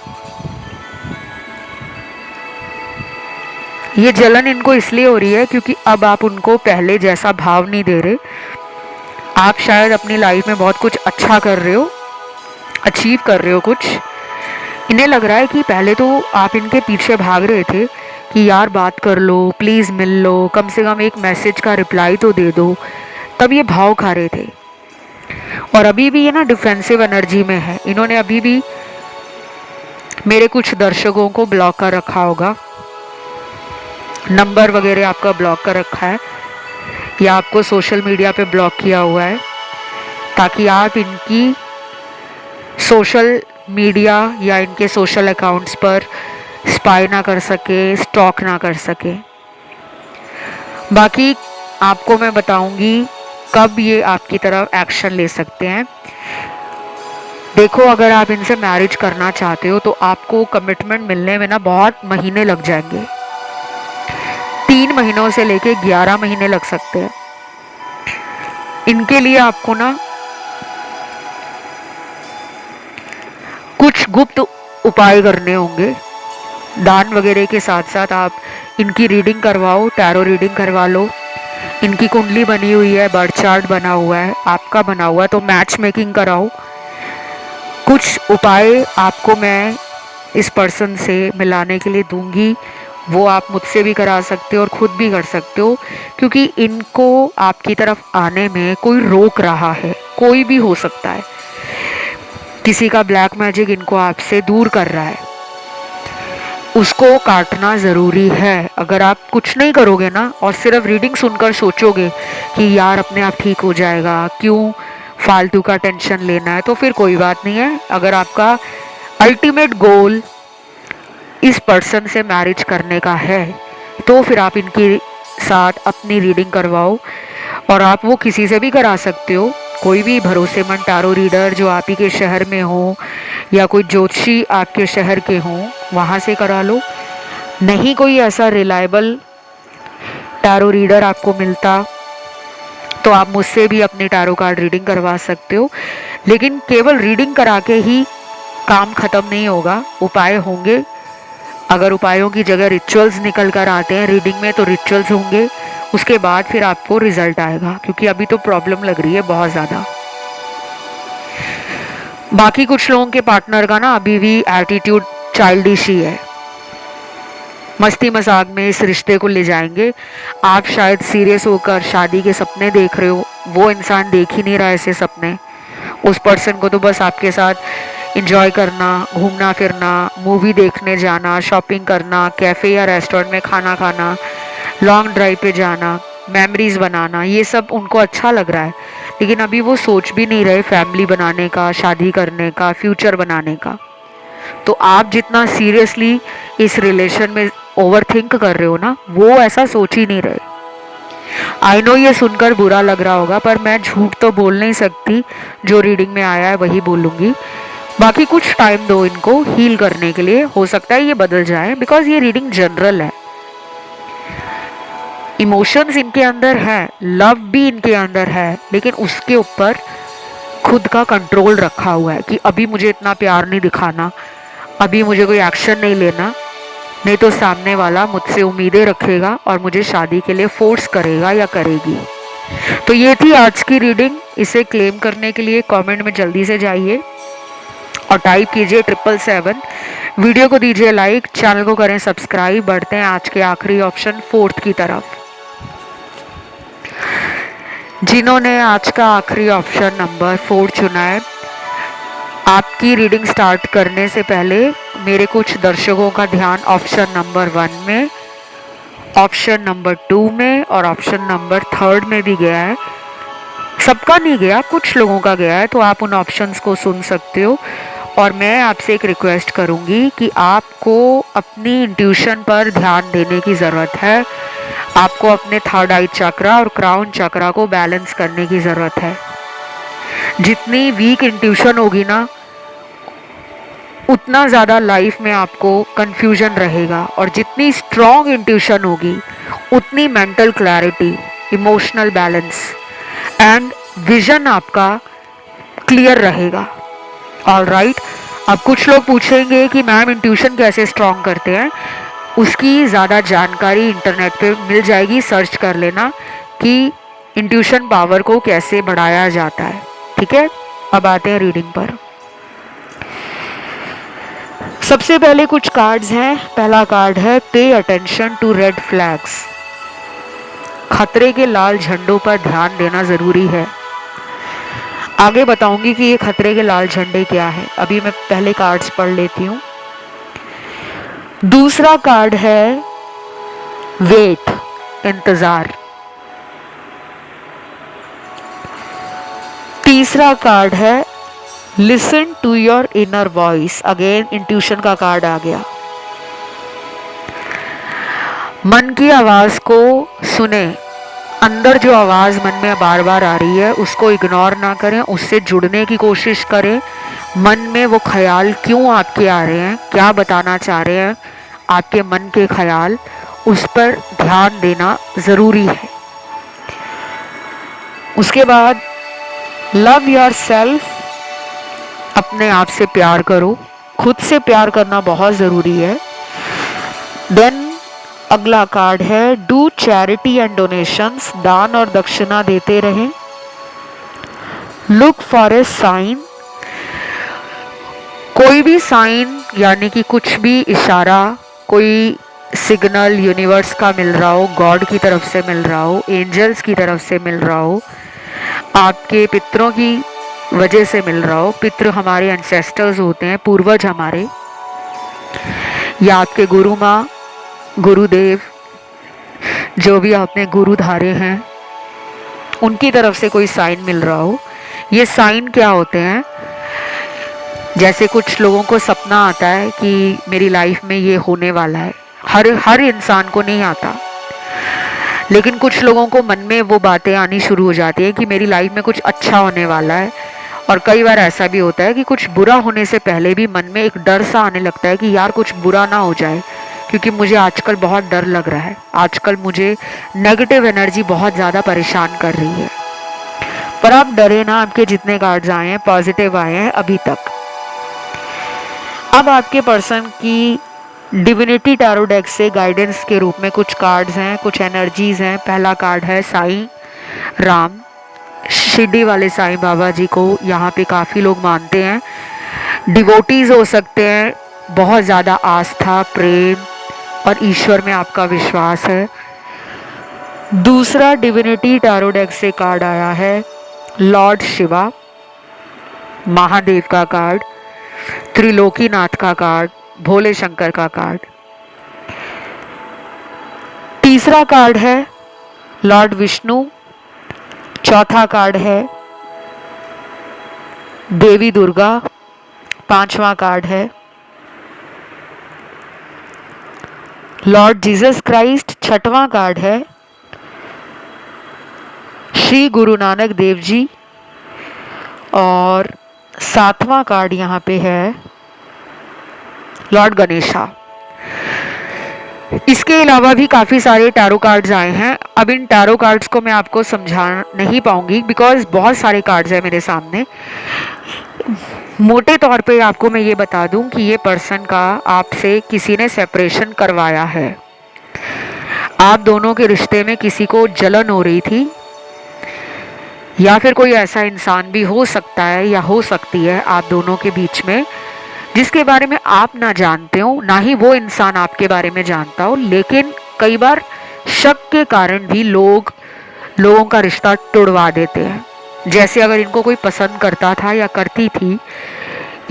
ये जलन इनको इसलिए हो रही है क्योंकि अब आप उनको पहले जैसा भाव नहीं दे रहे। आप शायद अपनी लाइफ में बहुत कुछ अच्छा कर रहे हो, अचीव कर रहे हो कुछ। इन्हें लग रहा है कि पहले तो आप इनके पीछे भाग रहे थे कि यार बात कर लो, प्लीज़ मिल लो, कम से कम एक मैसेज का रिप्लाई तो दे दो, तब ये भाव खा रहे थे। और अभी भी ये ना डिफेंसिव एनर्जी में है। इन्होंने अभी भी मेरे कुछ दर्शकों को ब्लॉक कर रखा होगा, नंबर वगैरह आपका ब्लॉक कर रखा है, या आपको सोशल मीडिया पे ब्लॉक किया हुआ है, ताकि आप इनकी सोशल मीडिया या इनके सोशल अकाउंट्स पर स्पाई ना कर सके, स्टॉक ना कर सके। बाकी आपको मैं बताऊंगी कब ये आपकी तरफ एक्शन ले सकते हैं। देखो, अगर आप इनसे मैरिज करना चाहते हो तो आपको कमिटमेंट मिलने में ना बहुत महीने लग जाएंगे, 3 महीनों से लेके 11 महीने लग सकते हैं। इनके लिए आपको ना कुछ गुप्त उपाय करने होंगे। दान वगैरह के साथ साथ आप इनकी रीडिंग करवाओ, टैरो रीडिंग करवा लो। इनकी कुंडली बनी हुई है, बर्थ चार्ट बना हुआ है, आपका बना हुआ है, तो मैच मेकिंग कराओ। कुछ उपाय आपको मैं इस पर्सन से मिलाने के लिए दूंगी, वो आप मुझसे भी करा सकते हो और ख़ुद भी कर सकते हो, क्योंकि इनको आपकी तरफ आने में कोई रोक रहा है। कोई भी हो सकता है, किसी का ब्लैक मैजिक इनको आपसे दूर कर रहा है, उसको काटना ज़रूरी है। अगर आप कुछ नहीं करोगे ना और सिर्फ रीडिंग सुनकर सोचोगे कि यार अपने आप ठीक हो जाएगा, क्यों फालतू का टेंशन लेना है, तो फिर कोई बात नहीं है। अगर आपका अल्टीमेट गोल इस पर्सन से मैरिज करने का है तो फिर आप इनके साथ अपनी रीडिंग करवाओ, और आप वो किसी से भी करा सकते हो। कोई भी भरोसेमंद टारो रीडर जो आप ही के शहर में हो, या कोई ज्योतिषी आपके शहर के हों, वहाँ से करा लो। नहीं कोई ऐसा रिलायबल टारो रीडर आपको मिलता तो आप मुझसे भी अपनी टारो कार्ड रीडिंग करवा सकते हो। लेकिन केवल रीडिंग करा के ही काम ख़त्म नहीं होगा, उपाय होंगे। अगर उपायों की जगह रिचुअल्स निकल कर आते हैं रीडिंग में, तो रिचुअल्स होंगे, उसके बाद फिर आपको रिजल्ट आएगा, क्योंकि अभी तो प्रॉब्लम लग रही है बहुत ज़्यादा। बाकी कुछ लोगों के पार्टनर का ना अभी भी एटीट्यूड चाइल्डिश ही है, मस्ती मजाक में इस रिश्ते को ले जाएंगे। आप शायद सीरियस होकर शादी के सपने देख रहे हो, वो इंसान देख ही नहीं रहा ऐसे सपने। उस पर्सन को तो बस आपके साथ इंजॉय करना, घूमना फिरना, मूवी देखने जाना, शॉपिंग करना, कैफ़े या रेस्टोरेंट में खाना खाना, लॉन्ग ड्राइव पे जाना, मेमोरीज बनाना, ये सब उनको अच्छा लग रहा है। लेकिन अभी वो सोच भी नहीं रहे फैमिली बनाने का, शादी करने का, फ्यूचर बनाने का। तो आप जितना सीरियसली इस रिलेशन में ओवर थिंक कर रहे हो ना, वो ऐसा सोच ही नहीं रहे। आई नो ये सुनकर बुरा लग रहा होगा, पर मैं झूठ तो बोल नहीं सकती, जो रीडिंग में आया है वही बोलूँगी। बाकी कुछ टाइम दो इनको हील करने के लिए, हो सकता है ये बदल जाए, बिकॉज ये रीडिंग जनरल है। इमोशंस इनके अंदर है, लव भी इनके अंदर है, लेकिन उसके ऊपर खुद का कंट्रोल रखा हुआ है कि अभी मुझे इतना प्यार नहीं दिखाना, अभी मुझे कोई एक्शन नहीं लेना, नहीं तो सामने वाला मुझसे उम्मीदें रखेगा और मुझे शादी के लिए फोर्स करेगा या करेगी। तो ये थी आज की रीडिंग। इसे क्लेम करने के लिए कमेंट में जल्दी से जाइए और टाइप कीजिए 777। वीडियो को दीजिए लाइक, चैनल को करें सब्सक्राइब। बढ़ते हैं आज के आखिरी ऑप्शन 4 की तरफ। जिन्होंने आज का आखिरी ऑप्शन नंबर 4 चुना है, आपकी रीडिंग स्टार्ट करने से पहले मेरे कुछ दर्शकों का ध्यान ऑप्शन नंबर 1 में, ऑप्शन नंबर 2 में और ऑप्शन नंबर 3 में भी गया है। सबका नहीं गया, कुछ लोगों का गया है, तो आप उन ऑप्शंस को सुन सकते हो। और मैं आपसे एक रिक्वेस्ट करूंगी कि आपको अपनी इंट्यूशन पर ध्यान देने की ज़रूरत है। आपको अपने थर्ड आई चक्रा और क्राउन चक्रा को बैलेंस करने की ज़रूरत है। जितनी वीक इंट्यूशन होगी ना, उतना ज़्यादा लाइफ में आपको कंफ्यूजन रहेगा, और जितनी स्ट्रॉन्ग इंट्यूशन होगी उतनी mental clarity, emotional balance and vision आपका क्लियर रहेगा। ऑलराइट, अब कुछ लोग पूछेंगे कि मैम इंट्यूशन कैसे स्ट्रॉन्ग करते हैं। उसकी ज़्यादा जानकारी इंटरनेट पे मिल जाएगी, सर्च कर लेना कि इंट्यूशन पावर को कैसे बढ़ाया जाता है। ठीक है, अब आते हैं रीडिंग पर। सबसे पहले कुछ कार्ड्स हैं। पहला कार्ड है pay attention to red flags. खतरे के लाल झंडों पर ध्यान देना ज़रूरी है। आगे बताऊंगी कि ये खतरे के लाल झंडे क्या है। अभी मैं पहले कार्ड्स पढ़ लेती हूँ। दूसरा कार्ड है वेट, इंतजार। तीसरा कार्ड है listen to your inner voice. Again intuition का कार्ड आ गया। मन की आवाज को सुने। अंदर जो आवाज मन में बार बार आ रही है उसको इग्नोर ना करें, उससे जुड़ने की कोशिश करें। मन में वो ख्याल क्यों आपके आ रहे हैं, क्या बताना चाह रहे हैं आपके मन के ख्याल, उस पर ध्यान देना ज़रूरी है। उसके बाद लव योर सेल्फ। अपने आप से प्यार करो, खुद से प्यार करना बहुत ज़रूरी है। देन अगला कार्ड है डू चैरिटी एंड डोनेशंस। दान और दक्षिणा देते रहें। Look for a sign. कोई भी साइन यानी कि कुछ भी इशारा, कोई सिग्नल यूनिवर्स का मिल रहा हो, गॉड की तरफ से मिल रहा हो, एंजल्स की तरफ से मिल रहा हो, आपके पितरों की वजह से मिल रहा हो। पितृ हमारे एंसेस्टर्स होते हैं, पूर्वज हमारे, या आपके गुरु माँ, गुरुदेव, जो भी आपने गुरु धारे हैं, उनकी तरफ से कोई साइन मिल रहा हो। ये साइन क्या होते हैं? जैसे कुछ लोगों को सपना आता है कि मेरी लाइफ में ये होने वाला है। हर इंसान को नहीं आता, लेकिन कुछ लोगों को मन में वो बातें आनी शुरू हो जाती है कि मेरी लाइफ में कुछ अच्छा होने वाला है। और कई बार ऐसा भी होता है कि कुछ बुरा होने से पहले भी मन में एक डर सा आने लगता है कि यार कुछ बुरा ना हो जाए, क्योंकि मुझे आजकल बहुत डर लग रहा है, आजकल मुझे नेगेटिव एनर्जी बहुत ज़्यादा परेशान कर रही है। पर आप डरे ना, आपके जितने कार्ड्स आए हैं पॉजिटिव आए हैं अभी तक। अब आपके पर्सन की डिविनिटी टैरो डेक से गाइडेंस के रूप में कुछ कार्ड्स हैं, कुछ एनर्जीज हैं। पहला कार्ड है साईं राम। शिरडी वाले साईं बाबा जी को यहाँ पे काफ़ी लोग मानते हैं, डिवोटीज हो सकते हैं। बहुत ज़्यादा आस्था, प्रेम और ईश्वर में आपका विश्वास है। दूसरा डिविनिटी टैरो डेक से कार्ड आया है लॉर्ड शिवा, महादेव का कार्ड, त्रिलोकीनाथ का कार्ड, भोले शंकर का कार्ड। तीसरा कार्ड है लॉर्ड विष्णु। चौथा कार्ड है देवी दुर्गा। पांचवा कार्ड है लॉर्ड जीसस क्राइस्ट। छठवां कार्ड है श्री गुरु नानक देव जी। और सातवां कार्ड यहाँ पे है लॉर्ड गणेशा। इसके अलावा भी काफ़ी सारे टैरो कार्ड्स आए हैं। अब इन टैरो कार्ड्स को मैं आपको समझा नहीं पाऊंगी बिकॉज बहुत सारे कार्ड्स हैं मेरे सामने। मोटे तौर पे आपको मैं ये बता दूं कि ये पर्सन का आपसे किसी ने सेपरेशन करवाया है। आप दोनों के रिश्ते में किसी को जलन हो रही थी, या फिर कोई ऐसा इंसान भी हो सकता है या हो सकती है आप दोनों के बीच में, जिसके बारे में आप ना जानते हो, ना ही वो इंसान आपके बारे में जानता हो, लेकिन कई बार शक के कारण भी लोगों का रिश्ता तोड़वा देते हैं। जैसे अगर इनको कोई पसंद करता था या करती थी,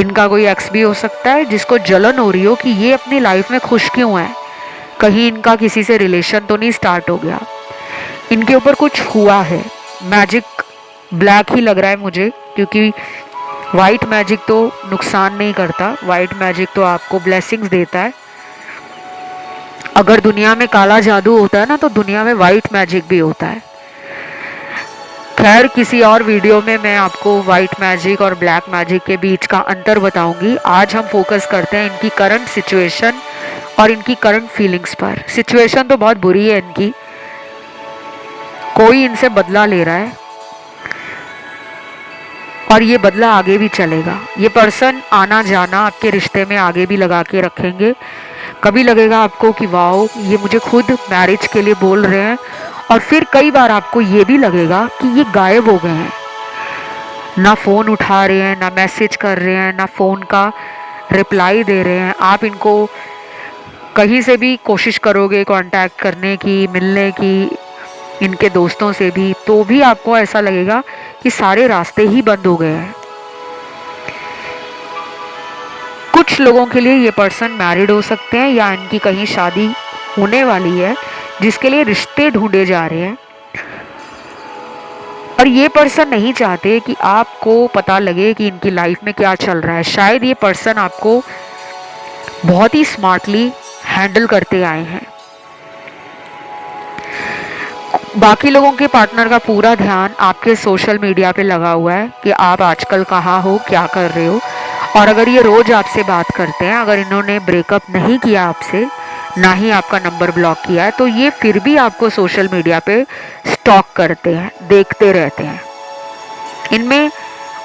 इनका कोई एक्स भी हो सकता है जिसको जलन हो रही हो कि ये अपनी लाइफ में खुश क्यों है, कहीं इनका किसी से रिलेशन तो नहीं स्टार्ट हो गया, इनके ऊपर कुछ हुआ है। मैजिक ब्लैक ही लग रहा है मुझे, क्योंकि वाइट मैजिक तो नुकसान नहीं करता, वाइट मैजिक तो आपको ब्लेसिंग्स देता है। अगर दुनिया में काला जादू होता है ना, तो दुनिया में वाइट मैजिक भी होता है। खैर, किसी और वीडियो में मैं आपको वाइट मैजिक और ब्लैक मैजिक के बीच का अंतर बताऊंगी। आज हम फोकस करते हैं इनकी करंट सिचुएशन और इनकी करंट फीलिंग्स पर। सिचुएशन तो बहुत बुरी है इनकी, कोई इनसे बदला ले रहा है और ये बदला आगे भी चलेगा। ये पर्सन आना जाना आपके रिश्ते में आगे भी लगा के रखेंगे। कभी लगेगा आपको कि वाओ, ये मुझे खुद मैरिज के लिए बोल रहे हैं, और फिर कई बार आपको ये भी लगेगा कि ये गायब हो गए हैं, ना फ़ोन उठा रहे हैं, ना मैसेज कर रहे हैं, ना फ़ोन का रिप्लाई दे रहे हैं। आप इनको कहीं से भी कोशिश करोगे कांटेक्ट करने की, मिलने की, इनके दोस्तों से भी, तो भी आपको ऐसा लगेगा कि सारे रास्ते ही बंद हो गए हैं। कुछ लोगों के लिए ये पर्सन मैरिड हो सकते हैं या इनकी कहीं शादी होने वाली है, जिसके लिए रिश्ते ढूंढे जा रहे हैं। और ये पर्सन नहीं चाहते कि आपको पता लगे कि इनकी लाइफ में क्या चल रहा है। शायद ये पर्सन आपको बहुत ही स्मार्टली हैंडल करते आए हैं। बाकी लोगों के पार्टनर का पूरा ध्यान आपके सोशल मीडिया पे लगा हुआ है कि आप आजकल कहाँ हो, क्या कर रहे हो। और अगर ये रोज़ आपसे बात करते हैं, अगर इन्होंने ब्रेकअप नहीं किया आपसे, ना ही आपका नंबर ब्लॉक किया है, तो ये फिर भी आपको सोशल मीडिया पे स्टॉक करते हैं, देखते रहते हैं। इनमें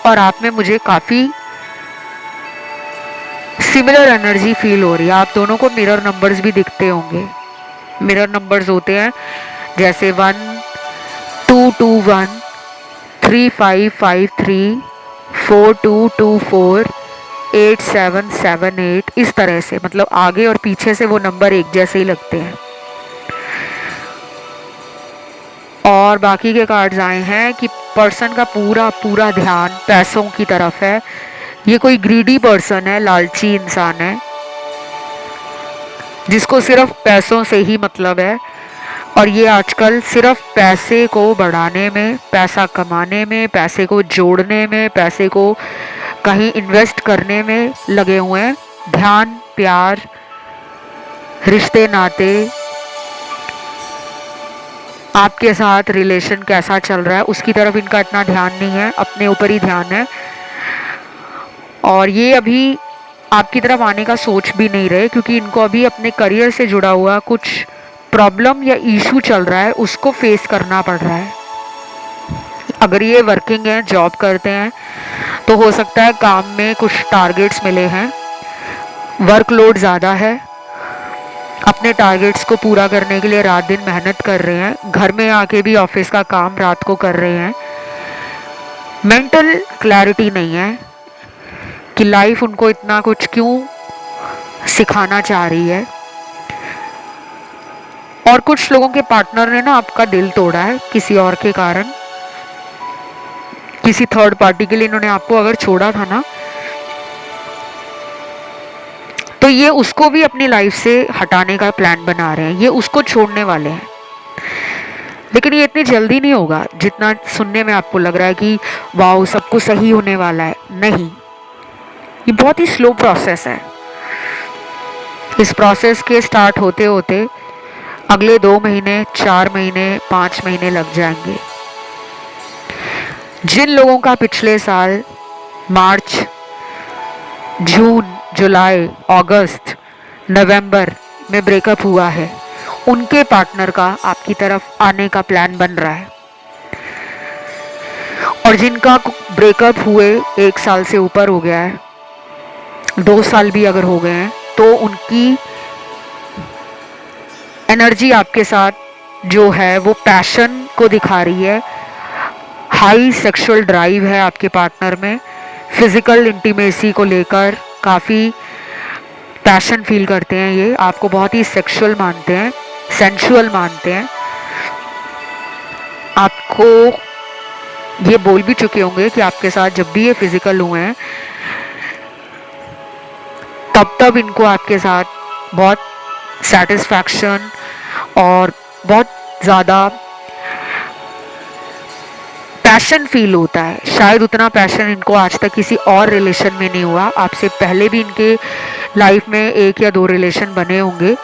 और आप में मुझे काफ़ी सिमिलर एनर्जी फील हो रही है। आप दोनों को मिरर नंबर्स भी दिखते होंगे। मिरर नंबर्स होते हैं जैसे 1221, 3553, 4224, 8778, इस तरह से, मतलब आगे और पीछे से वो नंबर एक जैसे ही लगते हैं। और बाकी के कार्ड्स आए हैं कि पर्सन का पूरा पूरा ध्यान पैसों की तरफ है। ये कोई ग्रीडी पर्सन है, लालची इंसान है, जिसको सिर्फ पैसों से ही मतलब है। और ये आजकल सिर्फ पैसे को बढ़ाने में, पैसा कमाने में, पैसे को जोड़ने में, पैसे को कहीं इन्वेस्ट करने में लगे हुए हैं। ध्यान, प्यार, रिश्ते नाते, आपके साथ रिलेशन कैसा चल रहा है, उसकी तरफ इनका इतना ध्यान नहीं है, अपने ऊपर ही ध्यान है। और ये अभी आपकी तरफ आने का सोच भी नहीं रहे, क्योंकि इनको अभी अपने करियर से जुड़ा हुआ कुछ प्रॉब्लम या इशू चल रहा है, उसको फेस करना पड़ रहा है। अगर ये वर्किंग है, जॉब करते हैं, तो हो सकता है काम में कुछ टारगेट्स मिले हैं, वर्कलोड ज़्यादा है, अपने टारगेट्स को पूरा करने के लिए रात दिन मेहनत कर रहे हैं, घर में आके भी ऑफिस का काम रात को कर रहे हैं। मेंटल क्लैरिटी नहीं है कि लाइफ उनको इतना कुछ क्यों सिखाना चाह रही है। और कुछ लोगों के पार्टनर ने ना आपका दिल तोड़ा है किसी और के कारण, किसी थर्ड पार्टी के लिए इन्होंने आपको अगर छोड़ा था ना, तो ये उसको भी अपनी लाइफ से हटाने का प्लान बना रहे हैं, ये उसको छोड़ने वाले हैं। लेकिन ये इतनी जल्दी नहीं होगा जितना सुनने में आपको लग रहा है कि वाओ सब कुछ सही होने वाला है। नहीं, ये बहुत ही स्लो प्रोसेस है। इस प्रोसेस के स्टार्ट होते होते अगले 2 महीने, 4 महीने, 5 महीने लग जाएंगे। जिन लोगों का पिछले साल मार्च, जून, जुलाई, अगस्त, नवंबर में ब्रेकअप हुआ है, उनके पार्टनर का आपकी तरफ आने का प्लान बन रहा है। और जिनका ब्रेकअप हुए 1 साल से ऊपर हो गया है, 2 साल भी अगर हो गए हैं, तो उनकी एनर्जी आपके साथ जो है वो पैशन को दिखा रही है। हाई सेक्सुअल ड्राइव है आपके पार्टनर में, फिजिकल इंटीमेसी को लेकर काफ़ी पैशन फील करते हैं। ये आपको बहुत ही सेक्सुअल मानते हैं, सेंसुअल मानते हैं। आपको ये बोल भी चुके होंगे कि आपके साथ जब भी ये फिजिकल हुए हैं तब इनको आपके साथ बहुत सेटिस्फैक्शन और बहुत ज़्यादा पैशन फील होता है। शायद उतना पैशन इनको आज तक किसी और रिलेशन में नहीं हुआ। आपसे पहले भी इनके लाइफ में 1 या 2 रिलेशन बने होंगे,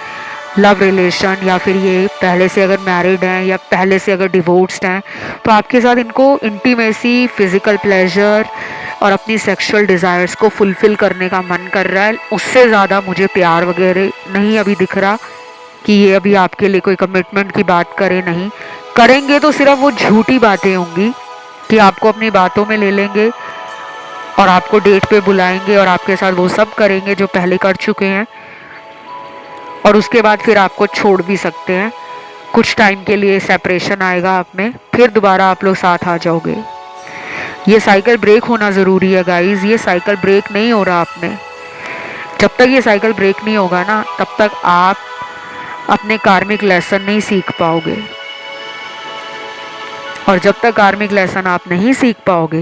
लव रिलेशन, या फिर ये पहले से अगर मैरिड हैं या पहले से अगर डिवोर्स्ड हैं, तो आपके साथ इनको इंटीमेसी, फिजिकल प्लेजर और अपनी सेक्सुअल डिज़ायर्स को फुलफ़िल करने का मन कर रहा है। उससे ज़्यादा मुझे प्यार वगैरह नहीं अभी दिख रहा कि ये अभी आपके लिए कोई कमिटमेंट की बात करे। नहीं करेंगे तो सिर्फ वो झूठी बातें होंगी कि आपको अपनी बातों में ले लेंगे और आपको डेट पे बुलाएंगे और आपके साथ वो सब करेंगे जो पहले कर चुके हैं, और उसके बाद फिर आपको छोड़ भी सकते हैं। कुछ टाइम के लिए सेपरेशन आएगा आप में, फिर दोबारा आप लोग साथ आ जाओगे। ये साइकिल ब्रेक होना ज़रूरी है गाइस। ये साइकिल ब्रेक नहीं हो रहा आप में। जब तक ये साइकिल ब्रेक नहीं होगा ना, तब तक आप अपने कार्मिक लेसन नहीं सीख पाओगे। और जब तक कार्मिक लेसन आप नहीं सीख पाओगे,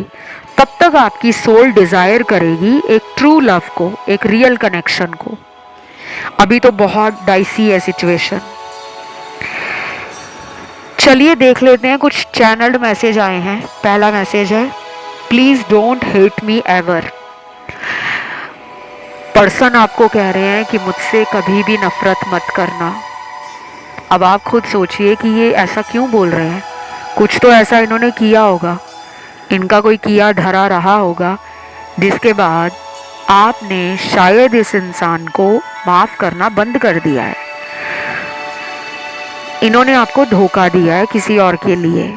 तब तक आपकी सोल डिज़ायर करेगी एक ट्रू लव को, एक रियल कनेक्शन को। अभी तो बहुत डाइसी है सिचुएशन। चलिए देख लेते हैं, कुछ चैनल्ड मैसेज आए हैं। पहला मैसेज है, please don't hate me ever. Person आपको कह रहे हैं कि मुझसे कभी भी नफरत मत करना। अब आप खुद सोचिए कि ये ऐसा क्यों बोल रहे हैं। कुछ तो ऐसा इन्होंने किया होगा, इनका कोई किया धरा रहा होगा, जिसके बाद आपने शायद इस इंसान को माफ़ करना बंद कर दिया है। इन्होंने आपको धोखा दिया है किसी और के लिए,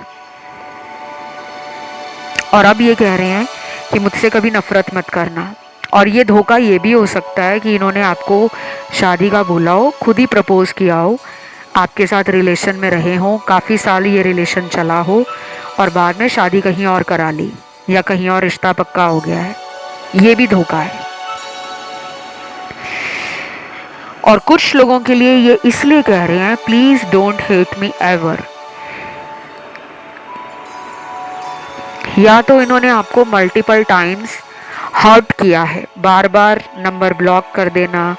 और अब ये कह रहे हैं कि मुझसे कभी नफरत मत करना। और ये धोखा ये भी हो सकता है कि इन्होंने आपको शादी का बोला हो, खुद ही प्रपोज किया हो, आपके साथ रिलेशन में रहे हों, काफ़ी साल ये रिलेशन चला हो, और बाद में शादी कहीं और करा ली या कहीं और रिश्ता पक्का हो गया है। ये भी धोखा है। और कुछ लोगों के लिए ये इसलिए कह रहे हैं, please don't hate me ever. या तो इन्होंने आपको मल्टीपल टाइम्स हर्ट किया है, बार बार नंबर ब्लॉक कर देना,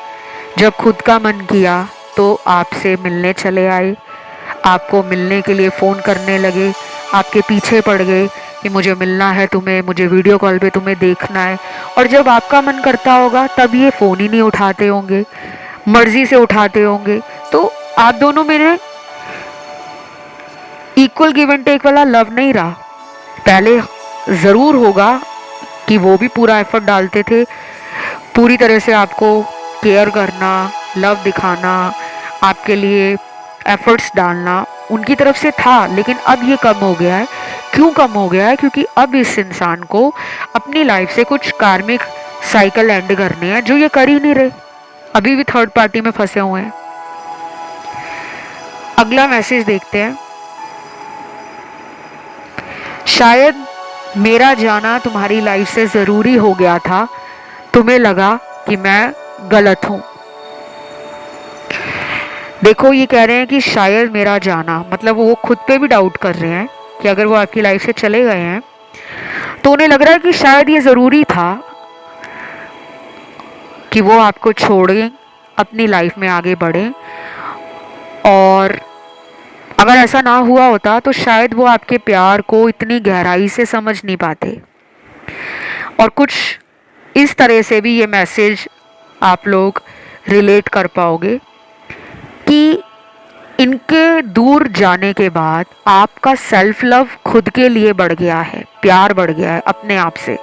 जब खुद का मन किया तो आपसे मिलने चले आए, आपको मिलने के लिए फ़ोन करने लगे, आपके पीछे पड़ गए कि मुझे मिलना है तुम्हें, मुझे वीडियो कॉल पे तुम्हें देखना है। और जब आपका मन करता होगा तब ये फ़ोन ही नहीं उठाते होंगे, मर्जी से उठाते होंगे। तो आप दोनों में इक्वल गिव एंड टेक वाला लव नहीं रहा। पहले ज़रूर होगा कि वो भी पूरा एफर्ट डालते थे, पूरी तरह से आपको केयर करना, लव दिखाना, आपके लिए एफर्ट्स डालना उनकी तरफ से था। लेकिन अब ये कम हो गया है। क्यों कम हो गया है? क्योंकि अब इस इंसान को अपनी लाइफ से कुछ कार्मिक साइकिल एंड करने हैं जो ये कर ही नहीं रहे, अभी भी थर्ड पार्टी में फंसे हुए हैं। अगला मैसेज देखते हैं। शायद मेरा जाना तुम्हारी लाइफ से ज़रूरी हो गया था, तुम्हें लगा कि मैं गलत हूँ। देखो, ये कह रहे हैं कि शायद मेरा जाना, मतलब वो खुद पे भी डाउट कर रहे हैं कि अगर वो आपकी लाइफ से चले गए हैं तो उन्हें लग रहा है कि शायद ये ज़रूरी था कि वो आपको छोड़ें, अपनी लाइफ में आगे बढ़ें। और अगर ऐसा ना हुआ होता तो शायद वो आपके प्यार को इतनी गहराई से समझ नहीं पाते। और कुछ इस तरह से भी ये मैसेज आप लोग रिलेट कर पाओगे कि इनके दूर जाने के बाद आपका सेल्फ लव खुद के लिए बढ़ गया है, प्यार बढ़ गया है अपने आप से।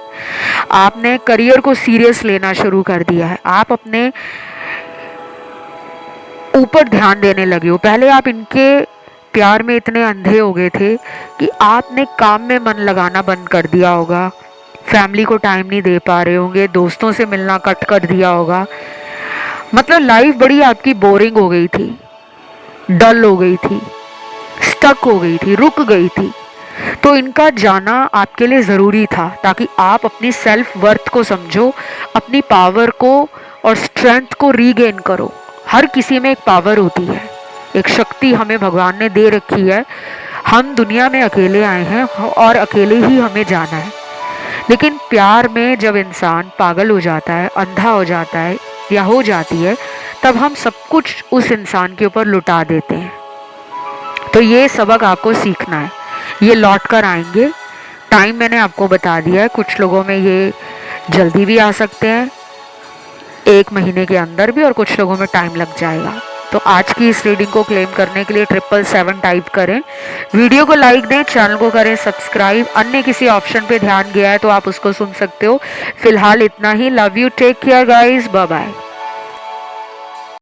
आपने करियर को सीरियस लेना शुरू कर दिया है, आप अपने ऊपर ध्यान देने लगे हो। पहले आप इनके प्यार में इतने अंधे हो गए थे कि आपने काम में मन लगाना बंद कर दिया होगा, फैमिली को टाइम नहीं दे पा रहे होंगे, दोस्तों से मिलना कट कर दिया होगा। मतलब लाइफ बड़ी आपकी बोरिंग हो गई थी, डल हो गई थी, स्टक हो गई थी, रुक गई थी। तो इनका जाना आपके लिए ज़रूरी था ताकि आप अपनी सेल्फ वर्थ को समझो, अपनी पावर को और स्ट्रेंथ को रीगेन करो। हर किसी में एक पावर होती है, एक शक्ति हमें भगवान ने दे रखी है। हम दुनिया में अकेले आए हैं और अकेले ही हमें जाना है। लेकिन प्यार में जब इंसान पागल हो जाता है, अंधा हो जाता है या हो जाती है, तब हम सब कुछ उस इंसान के ऊपर लुटा देते हैं। तो ये सबक आपको सीखना है। ये लौट कर आएंगे, टाइम मैंने आपको बता दिया है। कुछ लोगों में ये जल्दी भी आ सकते हैं, 1 महीने के अंदर भी, और कुछ लोगों में टाइम लग जाएगा। तो आज की इस रीडिंग को क्लेम करने के लिए 777 टाइप करें, वीडियो को लाइक दें, चैनल को करें सब्सक्राइब। अन्य किसी ऑप्शन पे ध्यान गया है तो आप उसको सुन सकते हो। फिलहाल इतना ही। Love you, take care guys, bye bye.